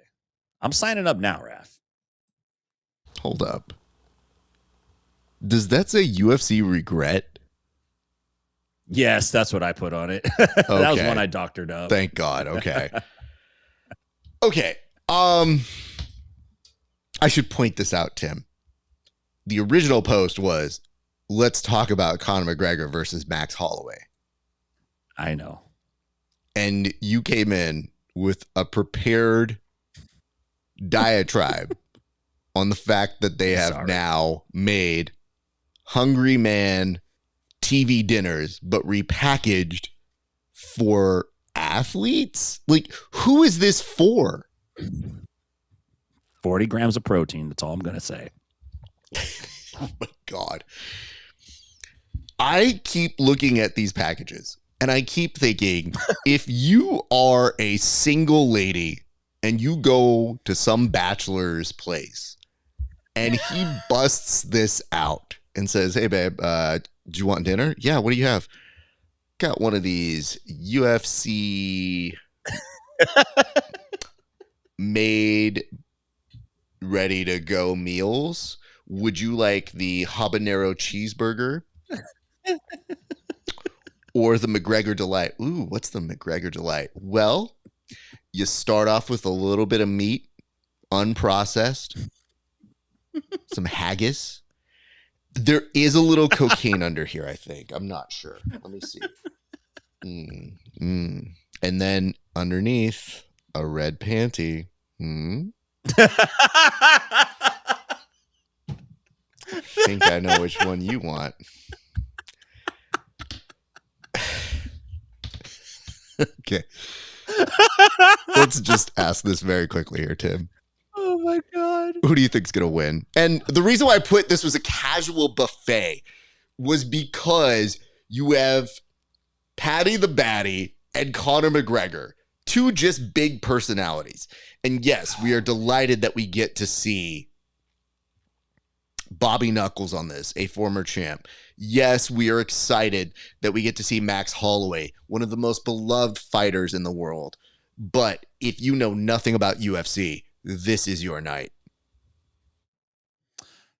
I'm signing up now, Raf. Hold up. Does that say UFC regret? Yes, that's what I put on it. That was one I doctored up. Thank God. Okay. Okay. I should point this out, Tim. The original post was, let's talk about Conor McGregor versus Max Holloway. I know. And you came in with a prepared diatribe on the fact that they have now made Hungry Man TV dinners, but repackaged for athletes. Like, who is this for? 40 grams of protein. That's all I'm going to say. Oh my God. I keep looking at these packages and I keep thinking, if you are a single lady and you go to some bachelor's place and he busts this out and says, hey babe, do you want dinner? Yeah, what do you have? Got one of these UFC made ready to go meals. Would you like the habanero cheeseburger or the McGregor Delight? Ooh, what's the McGregor Delight? Well, you start off with a little bit of meat, unprocessed, some haggis. There is a little cocaine under here, I think. I'm not sure. Let me see. And then underneath, a red panty. I think I know which one you want. Okay. Let's just ask this very quickly here, Tim. Oh my God. Who do you think's going to win? And the reason why I put this was a casual buffet was because you have Paddy the Baddy and Conor McGregor, two just big personalities. And yes, we are delighted that we get to see Bobby Knuckles on this, a former champ. Yes, we are excited that we get to see Max Holloway, one of the most beloved fighters in the world. But if you know nothing about UFC, this is your night.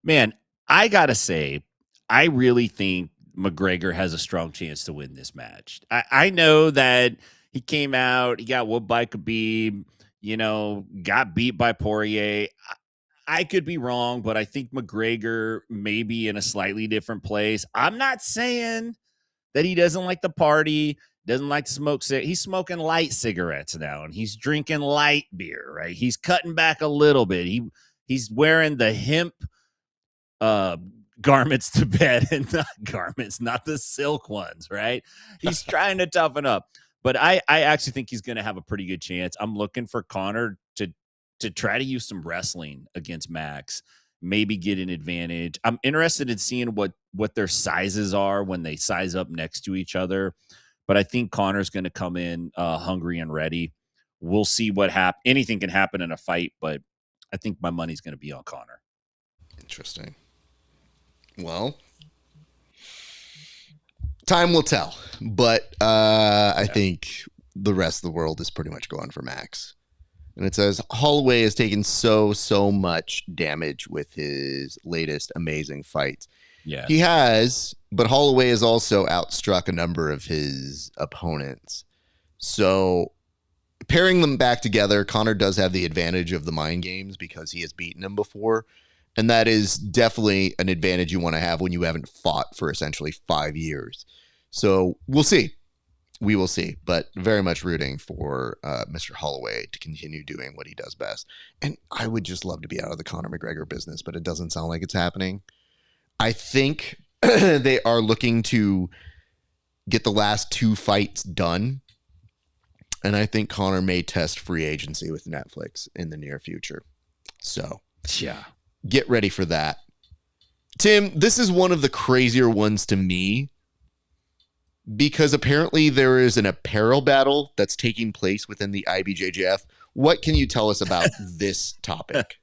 Man, I got to say, I really think McGregor has a strong chance to win this match. I know that he came out, he got whooped by Khabib, got beat by Poirier. I could be wrong, but I think McGregor may be in a slightly different place. I'm not saying that he doesn't like the party, doesn't like to smoke. He's smoking light cigarettes now, and he's drinking light beer, right? He's cutting back a little bit. He's wearing the hemp garments to bed, and not the silk ones, right? He's trying to toughen up. But I actually think he's going to have a pretty good chance. I'm looking for Conor to try to use some wrestling against Max, maybe get an advantage. I'm interested in seeing what their sizes are when they size up next to each other. But I think Conor's going to come in hungry and ready. We'll see what happens. Anything can happen in a fight, but I think my money's going to be on Conor. Interesting. Well, time will tell. But I think the rest of the world is pretty much going for Max. And it says Holloway has taken so much damage with his latest amazing fights. Yeah, he has, but Holloway has also outstruck a number of his opponents. So pairing them back together, Conor does have the advantage of the mind games because he has beaten him before. And that is definitely an advantage you want to have when you haven't fought for essentially 5 years. So we'll see. We will see. But very much rooting for Mr. Holloway to continue doing what he does best. And I would just love to be out of the Conor McGregor business, but it doesn't sound like it's happening. I think they are looking to get the last 2 fights done. And I think Conor may test free agency with Netflix in the near future. So, yeah, get ready for that. Tim, this is one of the crazier ones to me because apparently there is an apparel battle that's taking place within the IBJJF. What can you tell us about this topic?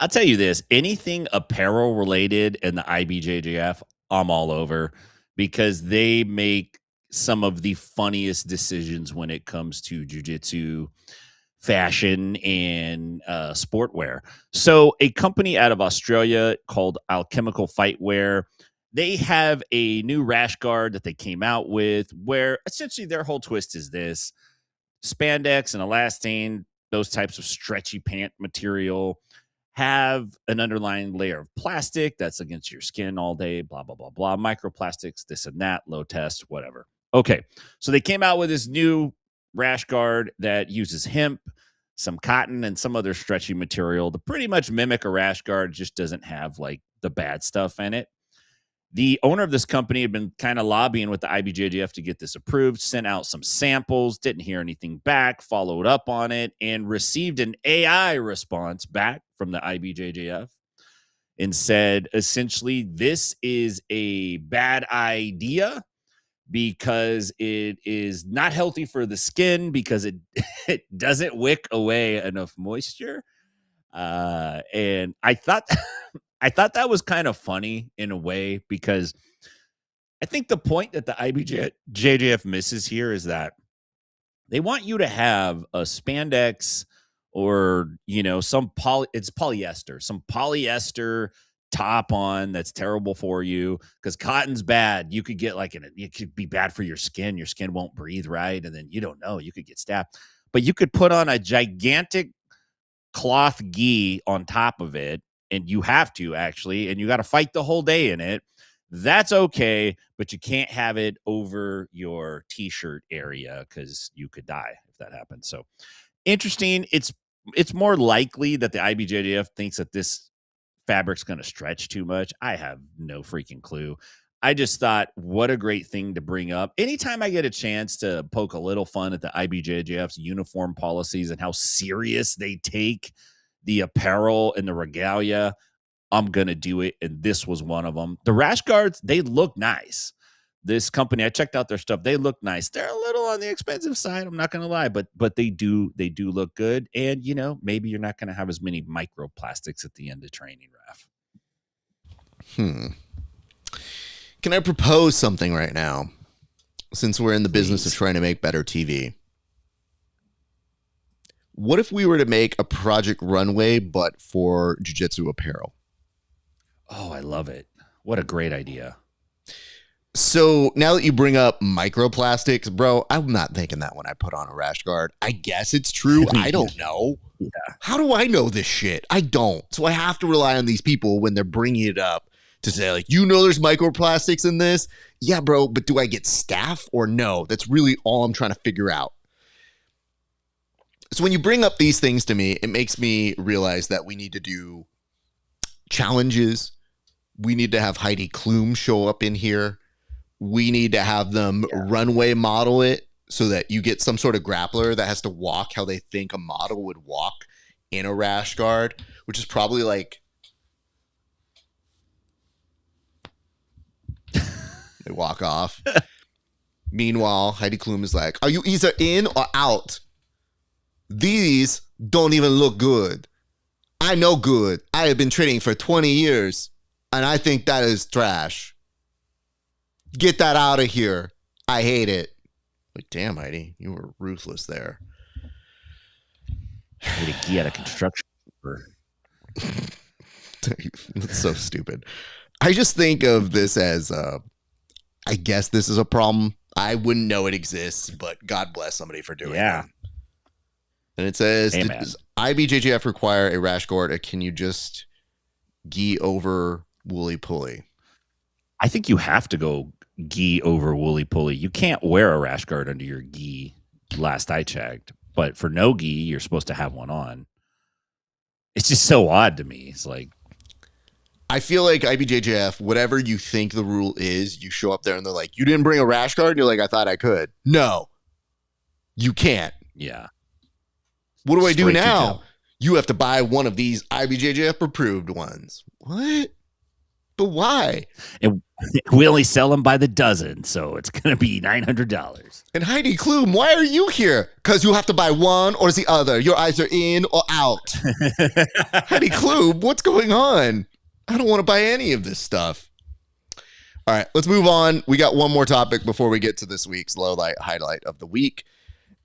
I'll tell you this, anything apparel related in the IBJJF, I'm all over because they make some of the funniest decisions when it comes to jiu-jitsu, fashion, and sportwear. So a company out of Australia called Alchemical Fightwear, they have a new rash guard that they came out with where essentially their whole twist is this: spandex and elastane, those types of stretchy pant material, have an underlying layer of plastic that's against your skin all day, blah, blah, blah, blah, microplastics, this and that, low test, whatever. Okay, so they came out with this new rash guard that uses hemp, some cotton, and some other stretchy material to pretty much mimic a rash guard, just doesn't have like the bad stuff in it. The owner of this company had been kind of lobbying with the IBJJF to get this approved, sent out some samples, didn't hear anything back, followed up on it, and received an AI response back from the IBJJF and said, essentially, this is a bad idea because it is not healthy for the skin because it doesn't wick away enough moisture. And I thought that was kind of funny in a way because I think the point that the IBJJF misses here is that they want you to have a spandex or, it's polyester, some polyester top on that's terrible for you because cotton's bad. You could get it could be bad for your skin. Your skin won't breathe right. And then you don't know, you could get stabbed, but you could put on a gigantic cloth gi on top of it. And you have to actually, and you got to fight the whole day in it. That's okay, but you can't have it over your t-shirt area because you could die if that happens. So interesting. It's more likely that the IBJJF thinks that this fabric's going to stretch too much. I have no freaking clue. I just thought, what a great thing to bring up. Anytime I get a chance to poke a little fun at the IBJJF's uniform policies and how serious they take the apparel and the regalia, I'm going to do it. And this was one of them. The rash guards, they look nice. This company, I checked out their stuff. They look nice. They're a little on the expensive side. I'm not going to lie, but they do look good. And, maybe you're not going to have as many microplastics at the end of training, Raf. Can I propose something right now? Since we're in the business of trying to make better TV. What if we were to make a Project Runway, but for jiu-jitsu apparel? Oh, I love it. What a great idea. So now that you bring up microplastics, bro, I'm not thinking that when I put on a rash guard. I guess it's true. I don't know. Yeah. How do I know this shit? I don't. So I have to rely on these people when they're bringing it up to say, like, there's microplastics in this? Yeah, bro, but do I get staph or no? That's really all I'm trying to figure out. So when you bring up these things to me, it makes me realize that we need to do challenges. We need to have Heidi Klum show up in here. We need to have them runway model it so that you get some sort of grappler that has to walk how they think a model would walk in a rash guard, which is probably like they walk off. Meanwhile, Heidi Klum is like, are you either in or out? These don't even look good. I know good. I have been training for 20 years, and I think that is trash. Get that out of here. I hate it. Like, damn, Heidi, you were ruthless there. I need a key out of construction. That's so stupid. I just think of this as, I guess this is a problem I wouldn't know it exists, but God bless somebody for doing Yeah. it. And it says, Hey, does IBJJF require a rash guard, or can you just gi over woolly pulley? I think you have to go gi over woolly pulley. You can't wear a rash guard under your gi, last I checked. But for no gi, you're supposed to have one on. It's just so odd to me. It's like, I feel like IBJJF, whatever you think the rule is, you show up there and they're like, you didn't bring a rash guard? And you're like, I thought I could. No, you can't. yeah. What do I do Straight to now? hell. You have to buy one of these IBJJF approved ones. What? But why? And we only sell them by the dozen, so it's going to be $900. And Heidi Klum, why are you here? Because you have to buy one or the other. Your eyes are in or out. Heidi Klum, what's going on? I don't want to buy any of this stuff. All right, let's move on. We got one more topic before we get to this week's low light highlight of the week.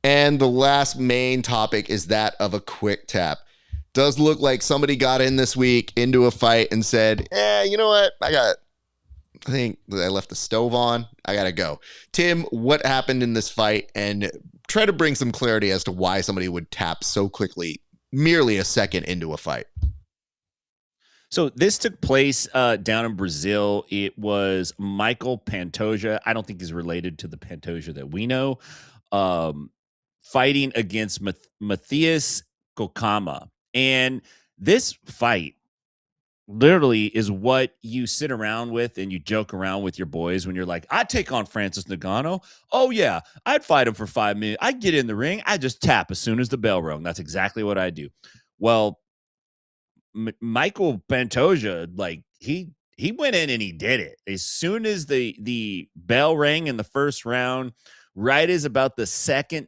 And the last main topic is that of a quick tap. Does look like somebody got in this week into a fight and said, you know what? I think I left the stove on. I got to go. Tim, what happened in this fight? And try to bring some clarity as to why somebody would tap so quickly, merely a second into a fight. So this took place down in Brazil. It was Michael Pantoja. I don't think he's related to the Pantoja that we know. Fighting against Matthias Kokama. And this fight literally is what you sit around with and you joke around with your boys when you're like, I'd take on Francis Ngannou. Oh, yeah, I'd fight him for 5 minutes. I'd get in the ring. I just tap as soon as the bell rung. That's exactly what I do. Well, Michael Pantoja, like he went in and he did it. As soon as the bell rang in the first round, right as about the second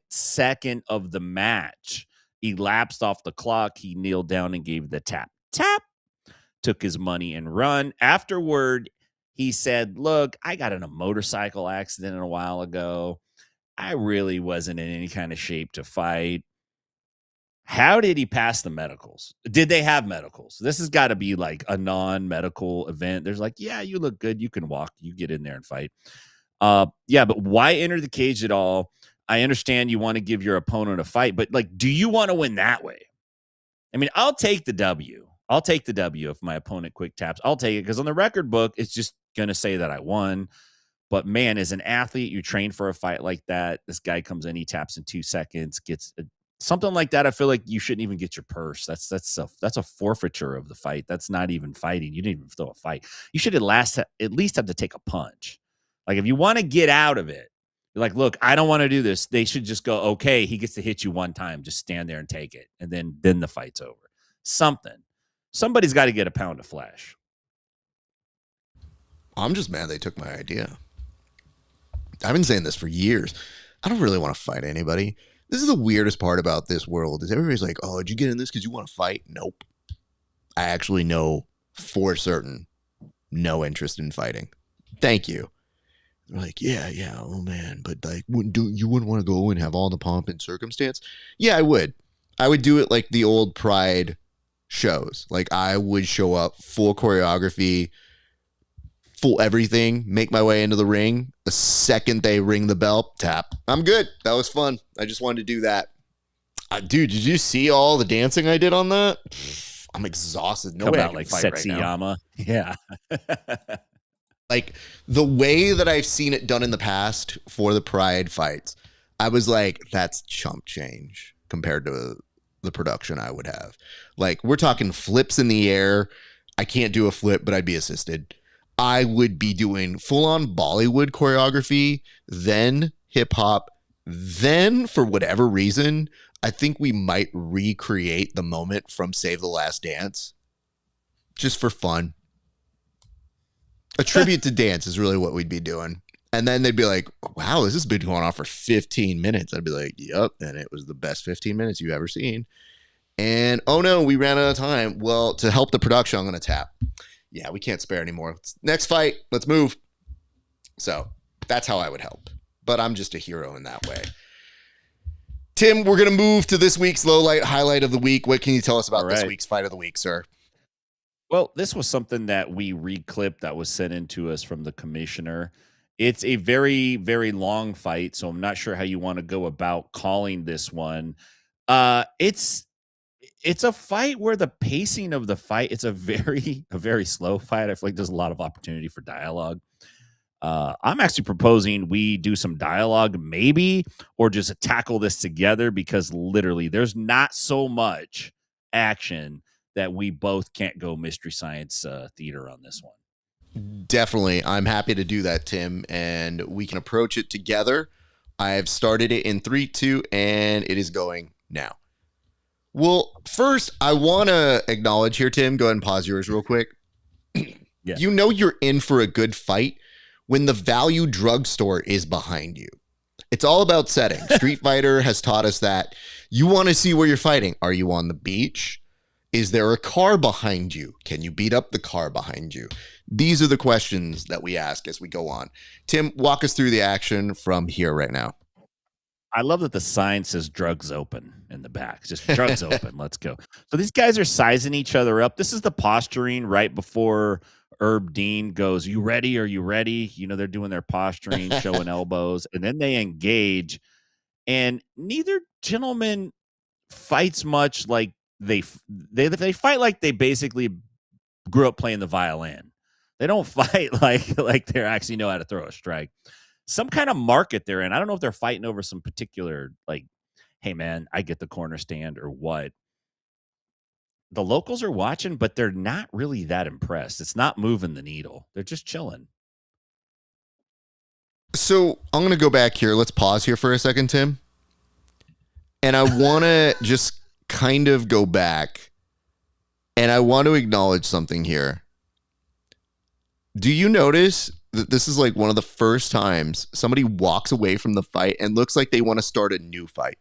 of the match, he lapsed off the clock. He kneeled down and gave the tap, took his money and run. Afterward, he said, look, I got in a motorcycle accident a while ago. I really wasn't in any kind of shape to fight. How did he pass the medicals? Did they have medicals? This has got to be like a non-medical event. There's like, yeah, you look good. You can walk. You get in there and fight. Yeah, but why enter the cage at all? I understand you want to give your opponent a fight, but like, do you want to win that way? I mean, I'll take the W. I'll take the W if my opponent quick taps. I'll take it because on the record book, it's just going to say that I won. But man, as an athlete, you train for a fight like that. This guy comes in, he taps in 2 seconds, gets something like that. I feel like you shouldn't even get your purse. That's a forfeiture of the fight. That's not even fighting. You didn't even throw a fight. You should at least have to take a punch. Like if you want to get out of it, you're like, look, I don't want to do this. They should just go, okay, he gets to hit you one time. Just stand there and take it. And then the fight's over. Somebody's got to get a pound of flesh. I'm just mad they took my idea. I've been saying this for years. I don't really want to fight anybody. This is the weirdest part about this world is everybody's like, oh, did you get in this because you want to fight? Nope. I actually know for certain no interest in fighting. Thank you. They're like, yeah, oh man, but like, you wouldn't want to go and have all the pomp and circumstance? Yeah, I would. I would do it like the old Pride shows. Like I would show up full choreography, full everything, make my way into the ring. The second they ring the bell, tap. I'm good. That was fun. I just wanted to do that. Dude, did you see all the dancing I did on that? I'm exhausted. No way I can like fight sexy right now. Yama. Yeah. Like the way that I've seen it done in the past for the Pride fights, I was like, that's chump change compared to the production I would have. Like we're talking flips in the air. I can't do a flip, but I'd be assisted. I would be doing full-on Bollywood choreography, then hip-hop, then for whatever reason, I think we might recreate the moment from Save the Last Dance just for fun. A tribute to dance is really what we'd be doing. And then they'd be like, wow, this has been going on for 15 minutes. I'd be like, yep, and it was the best 15 minutes you've ever seen. And, oh no, we ran out of time. Well, to help the production, I'm going to tap. Yeah, we can't spare anymore. Next fight, let's move. So that's how I would help. But I'm just a hero in that way. Tim, we're going to move to this week's low light highlight of the week. What can you tell us about this week's fight of the week, sir? Well, this was something that we reclipped that was sent in to us from the commissioner. It's a very, very long fight, so I'm not sure how you want to go about calling this one. It's a fight where the pacing of the fight, it's a very slow fight. I feel like there's a lot of opportunity for dialogue. I'm actually proposing we do some dialogue, maybe, or just tackle this together because literally there's not so much action that we both can't go Mystery Science Theater on this one. Definitely. I'm happy to do that, Tim, and we can approach it together. I've started it in 3, 2, and it is going now. Well, first, I want to acknowledge here, Tim. Go ahead and pause yours real quick. Yeah. You know you're in for a good fight when the value drugstore is behind you. It's all about setting. Street Fighter has taught us that. You want to see where you're fighting. Are you on the beach? Is there a car behind you? Can you beat up the car behind you? These are the questions that we ask as we go on. Tim, walk us through the action from here right now. I love that the sign says drugs open in the back. Just drugs open. Let's go. So these guys are sizing each other up. This is the posturing right before Herb Dean goes, "You ready? Are you ready?" You know, they're doing their posturing, showing elbows, and then they engage. And neither gentleman fights much like they fight like they basically grew up playing the violin. They don't fight like they actually know how to throw a strike. Some kind of market they're in. I don't know if they're fighting over some particular, like, hey man, I get the corner stand or what. The locals are watching, but they're not really that impressed. It's not moving the needle. They're just chilling. So I'm going to go back here. Let's pause here for a second, Tim. And I want to just kind of go back and I want to acknowledge something here. Do you notice that this is like one of the first times somebody walks away from the fight and looks like they want to start a new fight?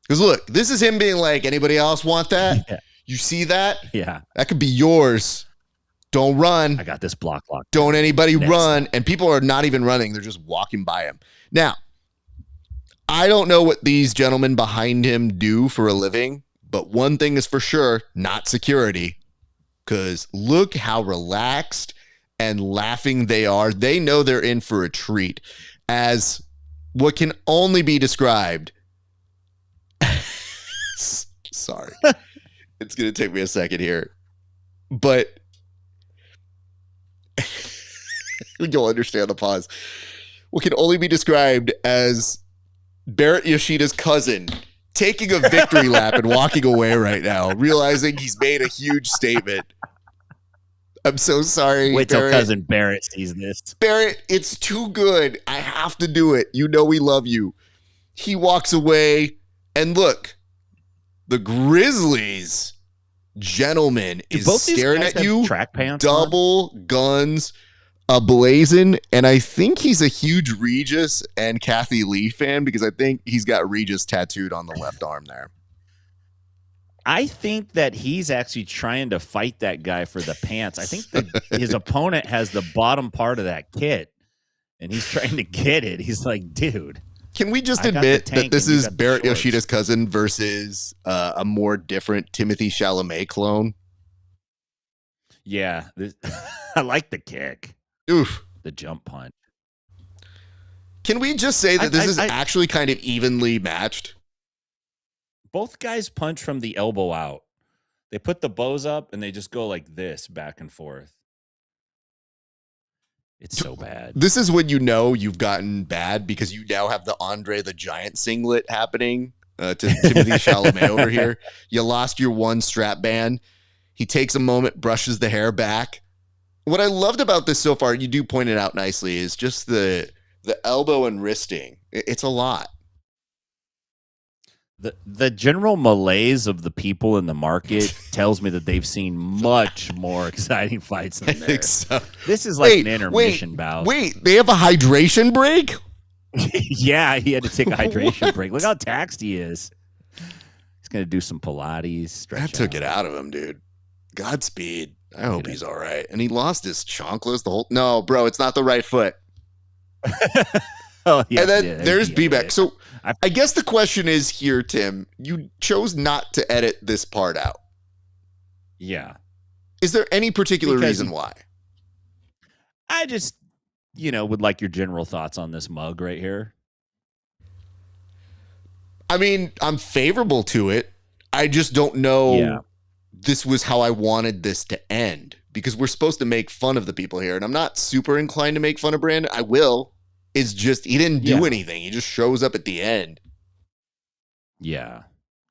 Because look, this is him being like, anybody else want that? Yeah. You see that? Yeah. That could be yours. Don't run. I got this block. Don't anybody run. And people are not even running. They're just walking by him. Now, I don't know what these gentlemen behind him do for a living, but one thing is for sure, not security. Because look how relaxed and laughing they are. They know they're in for a treat as what can only be described. Sorry. It's going to take me a second here. But you'll understand the pause. What can only be described as Barrett Yoshida's cousin taking a victory lap and walking away right now, realizing he's made a huge statement. I'm so sorry. Wait till cousin Barrett sees this. Barrett, it's too good. I have to do it. You know we love you. He walks away, and look, the Grizzlies gentleman is staring at you. Track pants double on? Guns ablazing, and I think he's a huge Regis and Kathy Lee fan because I think he's got Regis tattooed on the left arm there. I think that he's actually trying to fight that guy for the pants. I think that his opponent has the bottom part of that kit, and he's trying to get it. He's like, dude. Can we just admit that this is Barrett Yoshida's cousin versus a more different Timothée Chalamet clone? Yeah. I like the kick. Oof. The jump punch. Can we just say that this is actually kind of evenly matched? Both guys punch from the elbow out. They put the bows up and they just go like this back and forth. It's so bad. This is when you know you've gotten bad because you now have the Andre the Giant singlet happening to Timothée Chalamet over here. You lost your one strap band. He takes a moment, brushes the hair back. What I loved about this so far, you do point it out nicely, is just the elbow and wristing. It's a lot. The general malaise of the people in the market tells me that they've seen much more exciting fights than this. So. This is like an intermission bout. Wait, they have a hydration break? Yeah, he had to take a hydration break. Look how taxed he is. He's going to do some Pilates. That took it out of him, dude. Godspeed. I hope he's all right. And he lost his chanclas the whole... No, bro, it's not the right foot. Oh, yeah, and then there's B-Back. So I guess the question is here, Tim, you chose not to edit this part out. Yeah. Is there any particular reason why? would like your general thoughts on this mug right here. I mean, I'm favorable to it. I just don't know this was how I wanted this to end, because we're supposed to make fun of the people here, and I'm not super inclined to make fun of Brandon. I will. It's just he didn't do anything. He just shows up at the end. Yeah,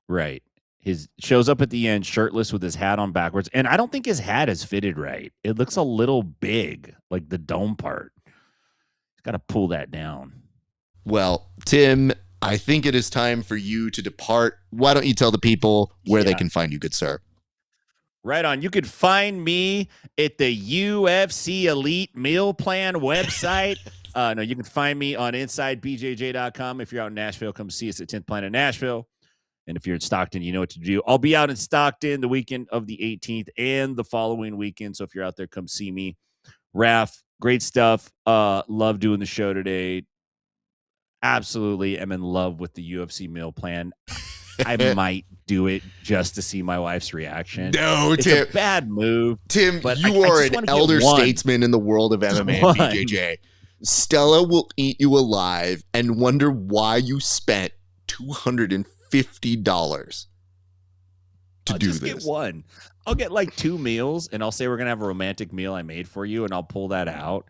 right. His shows up at the end shirtless with his hat on backwards, and I don't think his hat is fitted right. It looks a little big, like the dome part. He's got to pull that down. Well, Tim, I think it is time for you to depart. Why don't you tell the people where they can find you, good sir? Right on. You could find me at the UFC Elite Meal Plan website. No, you can find me on InsideBJJ.com. If you're out in Nashville, come see us at 10th Planet Nashville. And if you're in Stockton, you know what to do. I'll be out in Stockton the weekend of the 18th and the following weekend. So if you're out there, come see me. Raf, great stuff. Love doing the show today. Absolutely am in love with the UFC meal plan. I might do it just to see my wife's reaction. No, it's Tim. A bad move. Tim, you are an elder statesman in the world of MMA and BJJ. Stella will eat you alive and wonder why you spent $250 to do this. Get one. I'll get like 2 meals, and I'll say we're going to have a romantic meal I made for you, and I'll pull that out.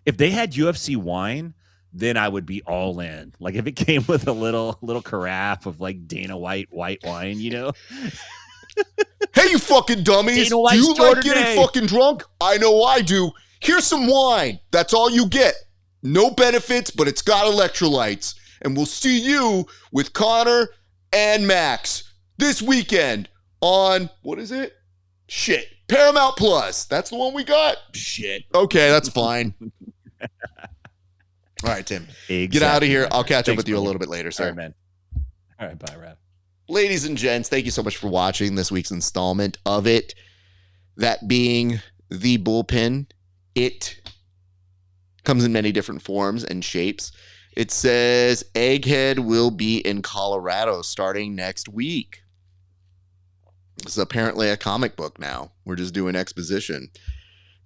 If they had UFC wine, then I would be all in. Like if it came with a little carafe of like Dana White white wine, Hey, you fucking dummies. Do you like getting fucking drunk? I know I do. Here's some wine. That's all you get. No benefits, but it's got electrolytes. And we'll see you with Connor and Max this weekend on, what is it? Shit. Paramount Plus. That's the one we got? Shit. Okay, that's fine. All right, Tim. Exactly. Get out of here. I'll catch up with you a little bit later, sir. All right, man. All right, bye, Raf. Ladies and gents, thank you so much for watching this week's installment of it. That being the Bullpen. It comes in many different forms and shapes. It says Egghead will be in Colorado starting next week. This is apparently a comic book now. We're just doing exposition.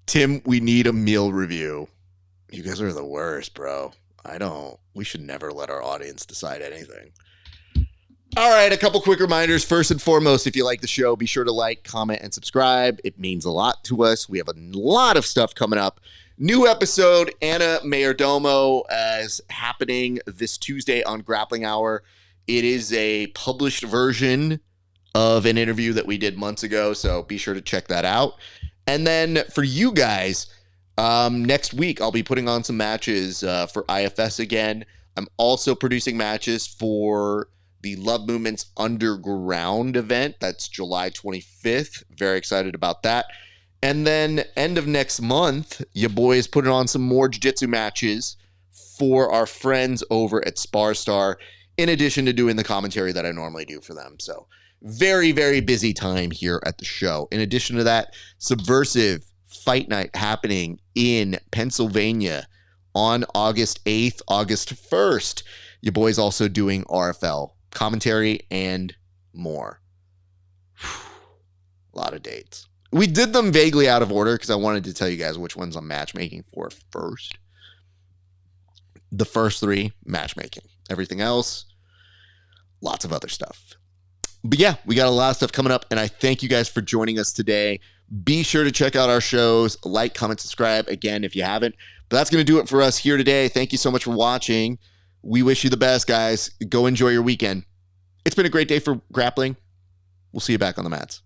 Tim, we need a meal review. You guys are the worst, bro. We should never let our audience decide anything. All right, a couple quick reminders. First and foremost, if you like the show, be sure to like, comment, and subscribe. It means a lot to us. We have a lot of stuff coming up. New episode, Anna Mayordomo, is happening this Tuesday on Grappling Hour. It is a published version of an interview that we did months ago, so be sure to check that out. And then for you guys, next week, I'll be putting on some matches for IFS again. I'm also producing matches for the Love Movement's Underground event. That's July 25th. Very excited about that. And then end of next month, your boy is putting on some more jiu-jitsu matches for our friends over at Sparstar, in addition to doing the commentary that I normally do for them. So very, very busy time here at the show. In addition to that, Subversive Fight Night happening in Pennsylvania on August 8th, August 1st. Your boy's also doing RFL commentary and more. A lot of dates. We did them vaguely out of order because I wanted to tell you guys which ones I'm matchmaking for first. The first 3, matchmaking. Everything else, lots of other stuff. But yeah, we got a lot of stuff coming up, and I thank you guys for joining us today. Be sure to check out our shows. Like, comment, subscribe, again, if you haven't. But that's going to do it for us here today. Thank you so much for watching. We wish you the best, guys. Go enjoy your weekend. It's been a great day for grappling. We'll see you back on the mats.